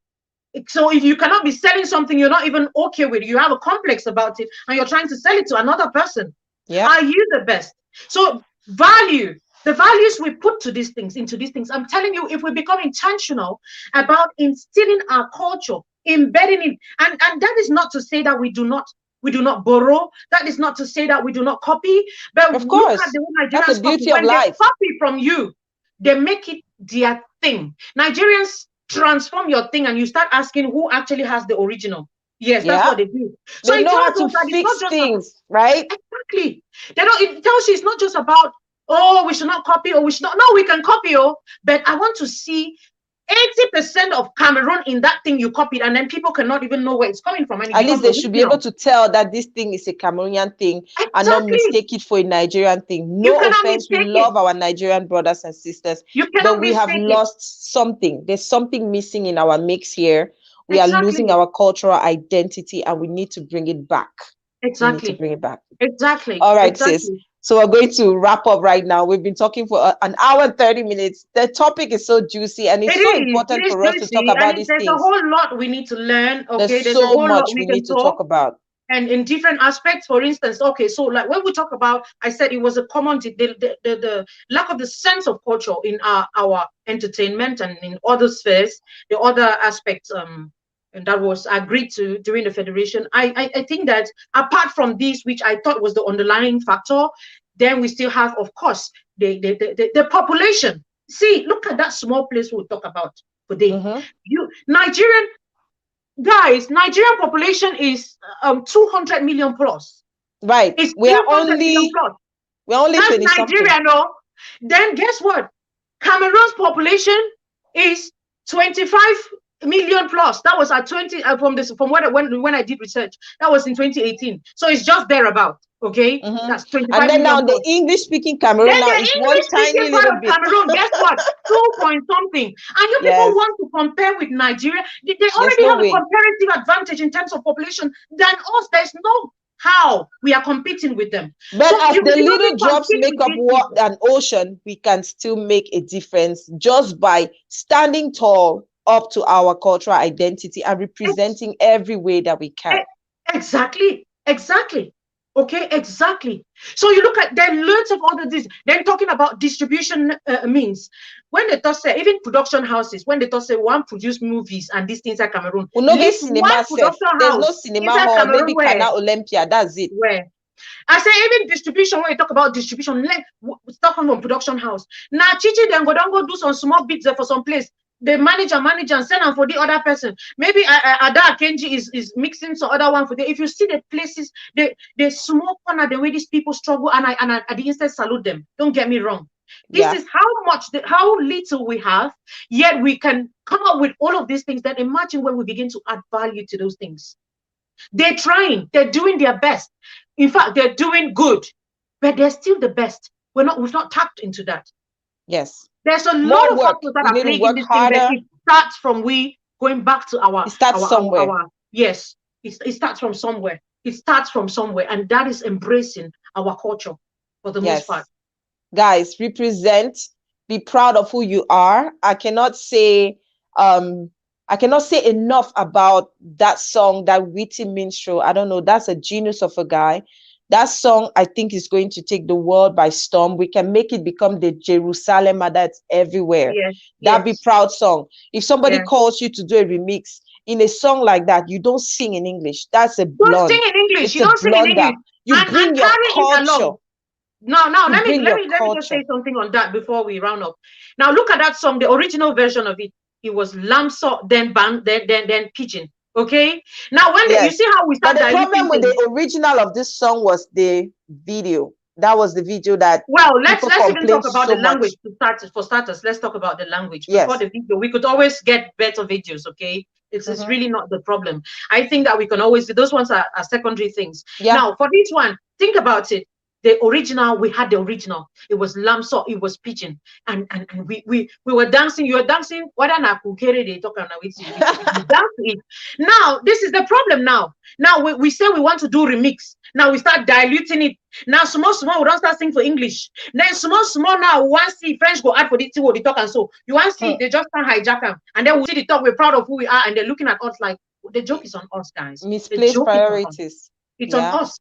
So if you cannot be selling something you're not even okay with, you have a complex about it, and you're trying to sell it to another person, are you the best? So value. The values we put to these things, into these things, I'm telling you, if we become intentional about instilling our culture, embedding it, and that is not to say that we do not borrow. That is not to say that we do not copy. But of course, look at the way that's the beauty of when life. they copy from you, they make it their thing. Nigerians transform your thing, and you start asking who actually has the original. Yes, that's what they do. So they know how to fix things, right? Exactly. They don't. It tells you it's not just about, oh, we should not copy, or we should not. No, we can copy, but I want to see 80% of Cameroon in that thing you copied, and then people cannot even know where it's coming from. And at least they should be able to tell that this thing is a Cameroonian thing, and not mistake it for a Nigerian thing. No offense, we love our Nigerian brothers and sisters, but we have lost something. There's something missing in our mix here. We are losing our cultural identity, and we need to bring it back. We need to bring it back. Exactly. All right, sis. So we're going to wrap up right now. We've been talking for an hour and 30 minutes. The topic is so juicy, and it's so important for us to talk about these things. There's a whole lot we need to learn. Okay, there's so much we need to talk about. And in different aspects, for instance, okay, so like when we talk about, I said it was a common, the lack of the sense of culture in our entertainment and in other spheres, the other aspects, and that was agreed to during the federation. I think that apart from this, which I thought was the underlying factor, then we still have, of course, the population. See, look at that small place we'll talk about today. Nigerian population is 200 million plus. Right. We're only 20 Nigeria, no. Then guess what? Cameroon's population is 25 million plus. That was at 20 from when I did research. That was in 2018. So it's just thereabout. Okay, that's 25. And then now the English-speaking Cameroon now is one tiny little bit. Cameroon, guess what? 2 point something. And you people want to compare with Nigeria? They already have a comparative advantage in terms of population than us. There's no how we are competing with them. But so as the little drops make up an ocean, we can still make a difference just by standing tall up to our cultural identity and representing every way that we can. Exactly. Okay, exactly. So you look at, then loads of other things. Then talking about distribution means, when they talk say even production houses, when they talk say one produce movies and these things are Cameroon. Well, no cinema. There's no cinema hall. Maybe Canal Olympia. That's it. Where I say even distribution. When you talk about distribution, talking from production house. Now, Chichi then go do some small bits there for some place. The manager and send them for the other person. Maybe Ada Kenji is mixing some other one for them. If you see the places, the small corner, the way these people struggle, and I at the instant salute them. Don't get me wrong. This is how little we have, yet we can come up with all of these things. That imagine when we begin to add value to those things. They're trying, they're doing their best. In fact, they're doing good, but they're still the best. We've not tapped into that. Yes. There's a lot of factors that are playing in this thing, but it starts from going back to our. It starts somewhere. It starts from somewhere. It starts from somewhere, and that is embracing our culture for the most part. Guys, represent. Be proud of who you are. I cannot say enough about that song, that witty minstrel. I don't know. That's a genius of a guy. That song, I think, is going to take the world by storm. We can make it become the Jerusalem that's everywhere. Yes, That be proud song. If somebody yes. calls you to do a remix in a song like that, you don't sing in English. That's a blunder. Don't sing in English. It's You don't sing in English. You bring your culture. Now, let me culture. just say something on that before we round up. Now, look at that song, the original version of it. It was Lamso, then Pigeon. Okay. Now, when you see how we start. But the problem with the original of this song was the video. That was the video that. Well, let's even talk about the language for starters. Let's talk about the language before the video. We could always get better videos. Okay. It's really not the problem. I think that we can always do. Those ones are secondary things. Yeah. Now, for this one, think about it. The original, we had the original. It was Lamso, it was Pigeon, and we were dancing. You were dancing. What an akukere they talk about it. Now this is the problem. Now we say we want to do remix. Now we start diluting it. Now small we don't start singing for English. Then small now we want to see French go add for the what they talk, and so you want to see they just can't hijack them, and then we see the talk. We're proud of who we are, and they're looking at us like the joke is on us, guys. Misplaced priorities. It's on us.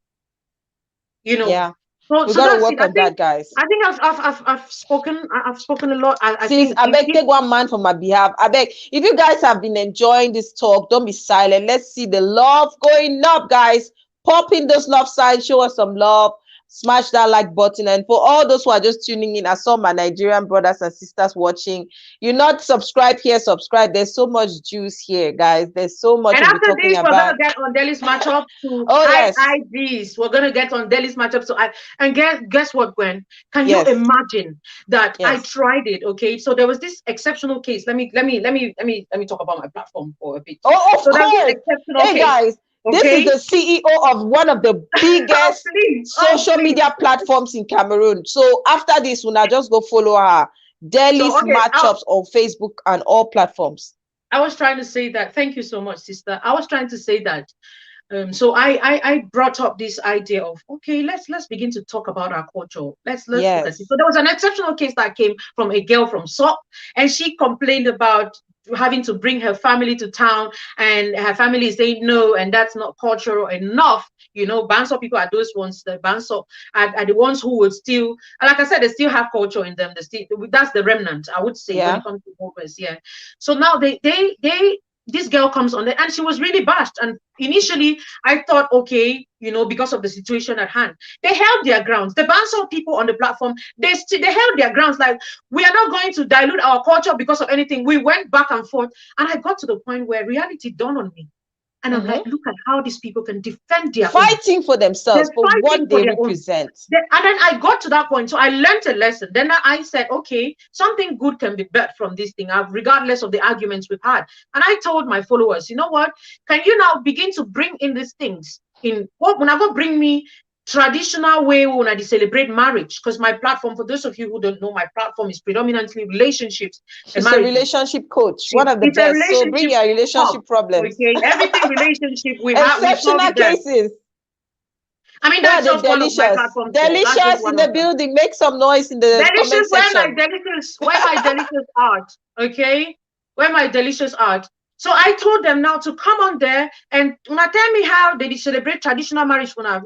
You know. Yeah. We gotta work on that, guys. I think I've spoken a lot. I beg, take one man for my behalf. I beg, if you guys have been enjoying this talk, don't be silent. Let's see the love going up, guys. Pop in those love signs, show us some love. Smash that like button. And for all those who are just tuning in, I saw my Nigerian brothers and sisters watching. You're not subscribed here, subscribe. There's so much juice here, guys. There's so much. And after this, we're gonna get on Delhi's matchup to IDs. We're gonna get on Delhi's matchup. So guess what, Gwen? Can you imagine that I tried it? Okay, so there was this exceptional case. Let me talk about my platform for a bit. Oh, of course. Hey, guys. Okay. This is the CEO of one of the biggest social media platforms in Cameroon. So after this, we'll now just go follow her. Delhi's matchups on Facebook and all platforms. I was trying to say that. Thank you so much, sister. I was trying to say that. So I brought up this idea of, okay, let's begin to talk about our culture. Let's look at it. So there was an exceptional case that came from a girl from SOO, and she complained about having to bring her family to town, and her family is saying no, and that's not cultural enough. You know, Banso people are those ones. The Banso are the ones who would still, like I said, they still have culture in them. They still, that's the remnant, I would say, when it comes to movements. Yeah. So now this girl comes on there, and she was really bashed. And initially, I thought, okay, you know, because of the situation at hand, they held their grounds. The Banso people on the platform, they held their grounds. Like, we are not going to dilute our culture because of anything. We went back and forth, and I got to the point where reality dawned on me. And I'm like, look at how these people can defend their fighting for themselves, for what they represent. And then I got to that point. So I learned a lesson. Then I said, okay, something good can be birthed from this thing, regardless of the arguments we've had. And I told my followers, you know what? Can you now begin to bring in these things? When I go bring me traditional way when I celebrate marriage, because my platform, for those of you who don't know, my platform is predominantly relationships. She's a relationship coach, one of the best. So bring your relationship problems. Okay, everything relationship we have. Exceptional cases. I mean, that's just one of my platforms. Delicious in the building. Make some noise in the comment section. Where my delicious art. Okay, where my delicious art. So I told them now to come on there and tell me how they celebrate traditional marriage. When I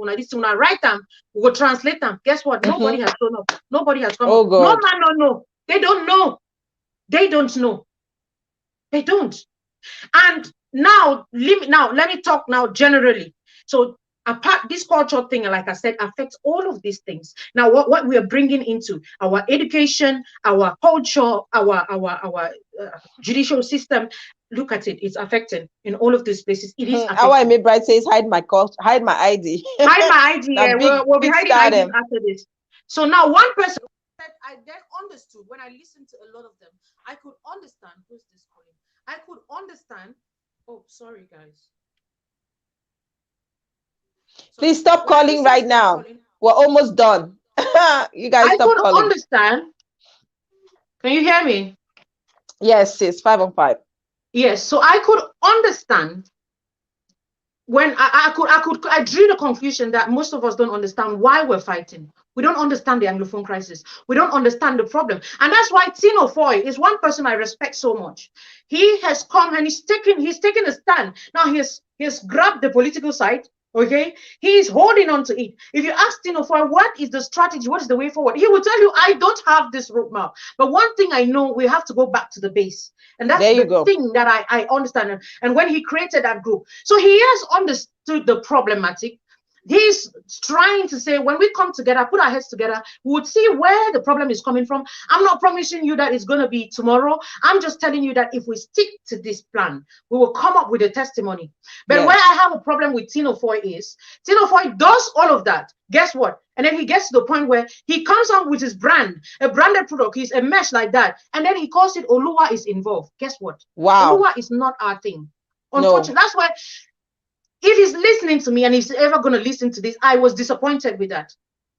write them, we will translate them. Guess what? Nobody has shown up. Nobody has come up. God. No man, no. They don't know. They don't know. They don't. And now let me talk now generally. So apart this culture thing, like I said, affects all of these things. Now what we are bringing into our education, our culture, our judicial system, look at it, it's affecting in all of these places. It is how I made Bright says hide my ID. Hide my ID. Yeah, we'll be hiding IDs after this. So now one person said, I then understood when I listened to a lot of them, I could understand who's this calling. I could understand. Oh, sorry guys. Please stop calling right now. We're almost done. You guys stop calling. I could understand. Can you hear me? Yes, sis. 5 on 5. Yes. So I could understand when I drew the conclusion that most of us don't understand why we're fighting. We don't understand the Anglophone crisis. We don't understand the problem. And that's why Tino Foy is one person I respect so much. He has come and he's taken a stand. Now he has grabbed the political side. Okay, he is holding on to it. If you ask Tino for what is the strategy, what is the way forward, he will tell you, I don't have this roadmap. But one thing I know, we have to go back to the base. And that's There you the go. thing that I understand. And when he created that group, so he has understood the problematic. He's trying to say, when we come together, put our heads together, we would see where the problem is coming from. I'm not promising you that it's going to be tomorrow. I'm just telling you that if we stick to this plan, we will come up with a testimony. But Yes. where I have a problem with Tino Foy is, Tino Foy does all of that. Guess what? And then he gets to the point where he comes out with his brand, a branded product, he's a mesh like that. And then he calls it Oluwa is involved. Guess what? Wow. Oluwa is not our thing. No. Unfortunately, that's why if he's listening to me and he's ever going to listen to this, I was disappointed with that.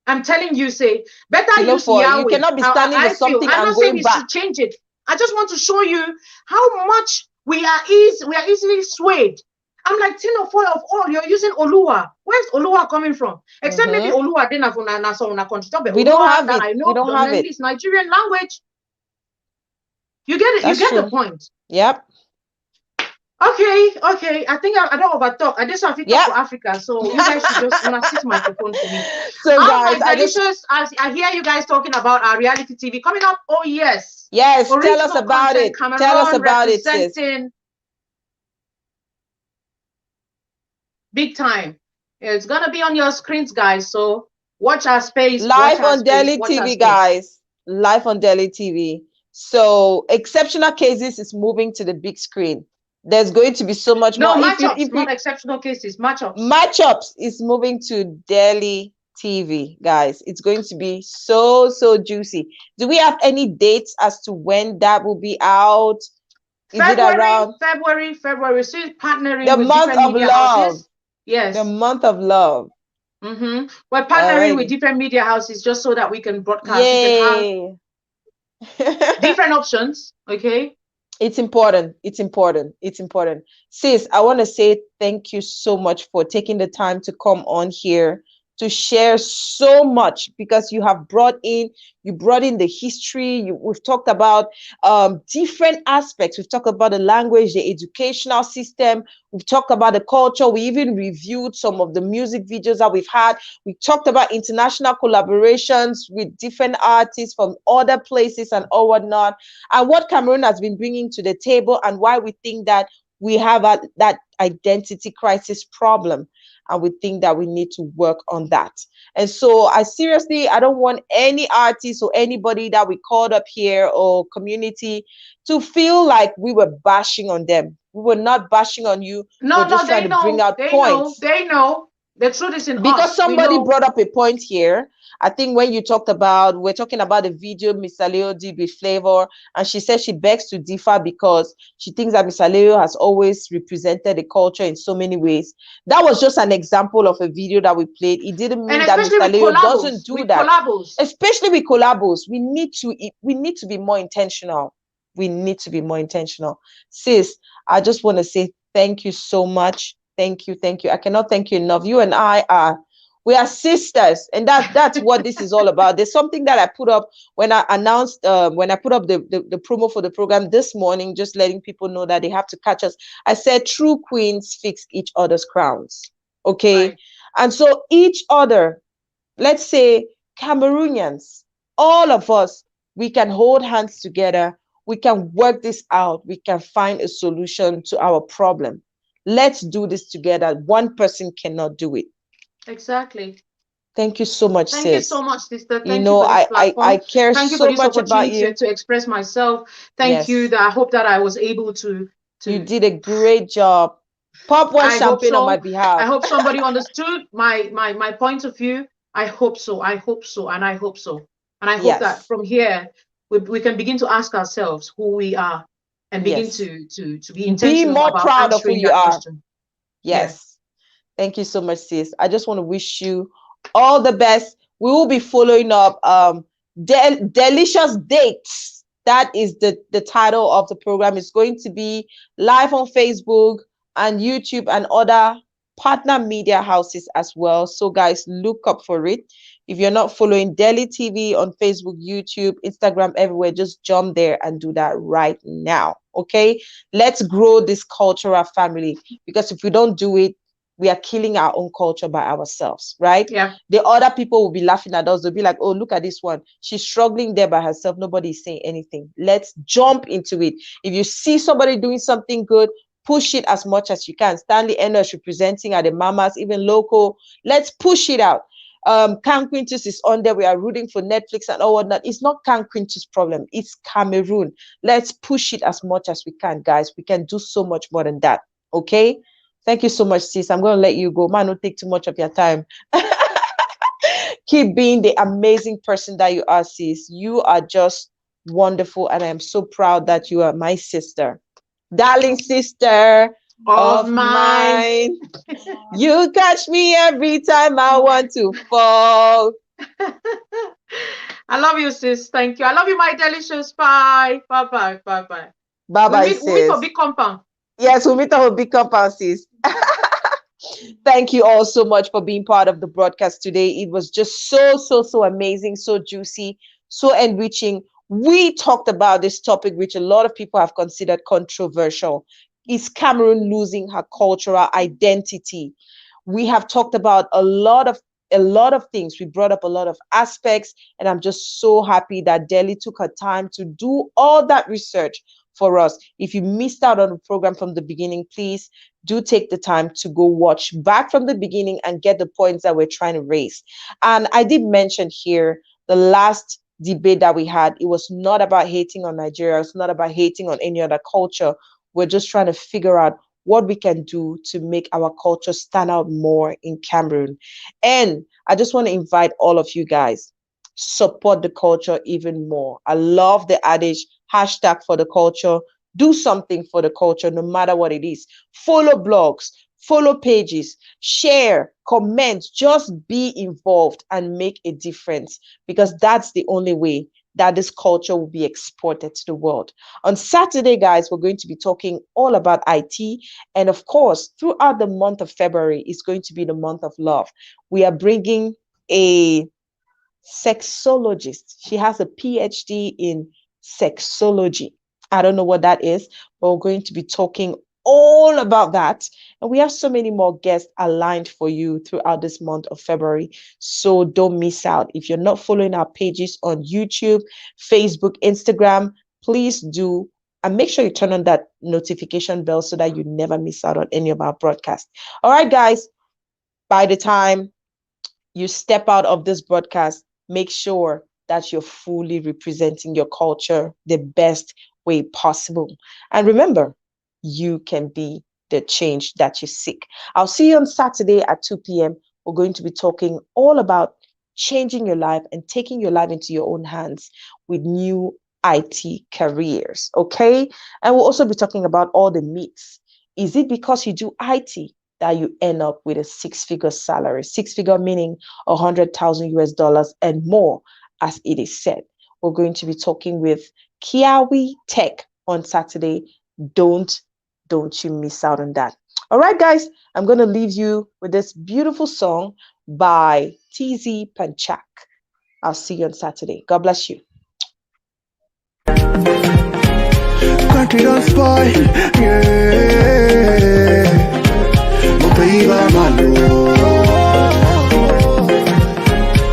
I'm telling you, say, better use Yahweh. You cannot be standing with something I'm and not saying going he back. should change it. I just want to show you how much we are easily swayed. I'm like, Tino Foy of all, you're using Oluwa. Where's Oluwa coming from? Except maybe Oluwa didn't have una country. We don't have that it. I know We don't have it. is Nigerian language. You get it. That's you get true. the point. Yep. Okay. I think I don't overtalk. I just have to talk for Africa, so you guys should just assist microphone for me. So Oh, guys, my delicious! I hear you guys talking about our reality TV coming up. Oh yes. Yes, tell Original us about content, it. Cameroon Tell us about it, sis. representing big time. It's gonna be on your screens, guys. So watch our space. Live on Delhi TV, guys. Live on Delhi TV. So Exceptional Cases is moving to the big screen. There's going to be so much more. Matchups, not exceptional cases. Matchups. Matchups is moving to Delhi TV, guys. It's going to be so juicy. Do we have any dates as to when that will be out? Is it around February? So partnering the with month different of media love. houses. Yes. The month of love. We're partnering with different media houses just so that we can broadcast. Yay. We can have different options. Okay. It's important. It's important. It's important. Sis, I want to say thank you so much for taking the time to come on here to share so much, because you have brought in the history. We've talked about different aspects. We've talked about the language, the educational system. We've talked about the culture. We even reviewed some of the music videos that we've had. We talked about international collaborations with different artists from other places and all whatnot, and what Cameroon has been bringing to the table, and why we think that we have that identity crisis problem. And we think that we need to work on that. And so I don't want any artist or anybody that we called up here or community to feel like we were bashing on them. We were not bashing on you. We're just trying to bring out points. They know. The truth is in us. Because somebody brought up a point here. I think when you talked about, we're talking about the video Mr. Leo did with Flavor, and she said she begs to differ because she thinks that Mr. Leo has always represented the culture in so many ways. That was just an example of a video that we played. It didn't mean that Mr. Leo doesn't do that. Especially with collabos. We need to be more intentional. We need to be more intentional. Sis, I just want to say thank you so much. Thank you. I cannot thank you enough. You and we are sisters, and that's what this is all about. There's something that I put up when I announced, when I put up the promo for the program this morning, just letting people know that they have to catch us. I said, true queens fix each other's crowns. Okay. Right. And so each other, let's say Cameroonians, all of us, we can hold hands together. We can work this out. We can find a solution to our problem. Let's do this together. One person cannot do it. Exactly. Thank you so much, sis. Thank you so much, sister. Thank you know, I care so much about you. To express myself. Thank you. That I hope that I was able to. You did a great job. Pop one champagne on my behalf. I hope somebody understood my point of view. I hope so. And I hope so. And I hope that from here we can begin to ask ourselves who we are and begin to be intentional. Be more proud of who you are. Question. Yes. Thank you so much, sis. I just want to wish you all the best. We will be following up delicious dates. That is the title of the program. It's going to be live on Facebook and YouTube and other partner media houses as well. So guys, look up for it. If you're not following Delhi TV on Facebook, YouTube, Instagram, everywhere, just jump there and do that right now. Okay, let's grow this cultural family, because if we don't do it, we are killing our own culture by ourselves, right? Yeah. The other people will be laughing at us. They'll be like, oh, look at this one. She's struggling there by herself. Nobody's saying anything. Let's jump into it. If you see somebody doing something good, push it as much as you can. Stanley Ennis representing at the Mamas, even local. Let's push it out. Can Quintus is on there. We are rooting for Netflix and all whatnot. It's not Can Quintus' problem. It's Cameroon. Let's push it as much as we can, guys. We can do so much more than that. Okay? Thank you so much, sis. I'm going to let you go. Man, don't take too much of your time. Keep being the amazing person that you are, sis. You are just wonderful, and I am so proud that you are my sister. Darling sister of mine. You catch me every time I want to fall. I love you, sis. Thank you. I love you, my delicious. Bye. Bye-bye. Bye-bye. Bye-bye, sis. We meet for big compound. Yes, we'll meet on big compound, sis. Thank you all so much for being part of the broadcast today. It was just so amazing, so juicy, so enriching. We talked about this topic, which a lot of people have considered controversial. Is Cameroon losing her cultural identity? We have talked about a lot of things. We brought up a lot of aspects, and I'm just so happy that Deli took her time to do all that research for us. If you missed out on the program from the beginning, please do take the time to go watch back from the beginning and get the points that we're trying to raise. And I did mention here the last debate that we had. It was not about hating on Nigeria. It's not about hating on any other culture. We're just trying to figure out what we can do to make our culture stand out more in Cameroon. And I just want to invite all of you guys, support the culture even more. I love the adage, hashtag for the culture. Do something for the culture, no matter what it is. Follow blogs, follow pages, share, comment, just be involved and make a difference, because that's the only way that this culture will be exported to the world. On Saturday, guys, we're going to be talking all about IT. And of course, throughout the month of February is going to be the month of love. We are bringing a sexologist. She has a PhD in sexology. I don't know what that is, but we're going to be talking all about that. And we have so many more guests aligned for you throughout this month of February. So don't miss out. If you're not following our pages on YouTube, Facebook, Instagram, please do. And make sure you turn on that notification bell so that you never miss out on any of our broadcasts. All right, guys, by the time you step out of this broadcast, make sure that you're fully representing your culture the best way possible. And remember, you can be the change that you seek. I'll see you on Saturday at 2 p.m. We're going to be talking all about changing your life and taking your life into your own hands with new IT careers, okay? And we'll also be talking about all the myths. Is it because you do IT that you end up with a six-figure salary? Six-figure meaning 100,000 US dollars and more, as it is said. We're going to be talking with Kiawi Tech on Saturday. Don't you miss out on that. All right, guys, I'm going to leave you with this beautiful song by TZ Panchak. I'll see you on Saturday. God bless you. Country don't spoil, yeah.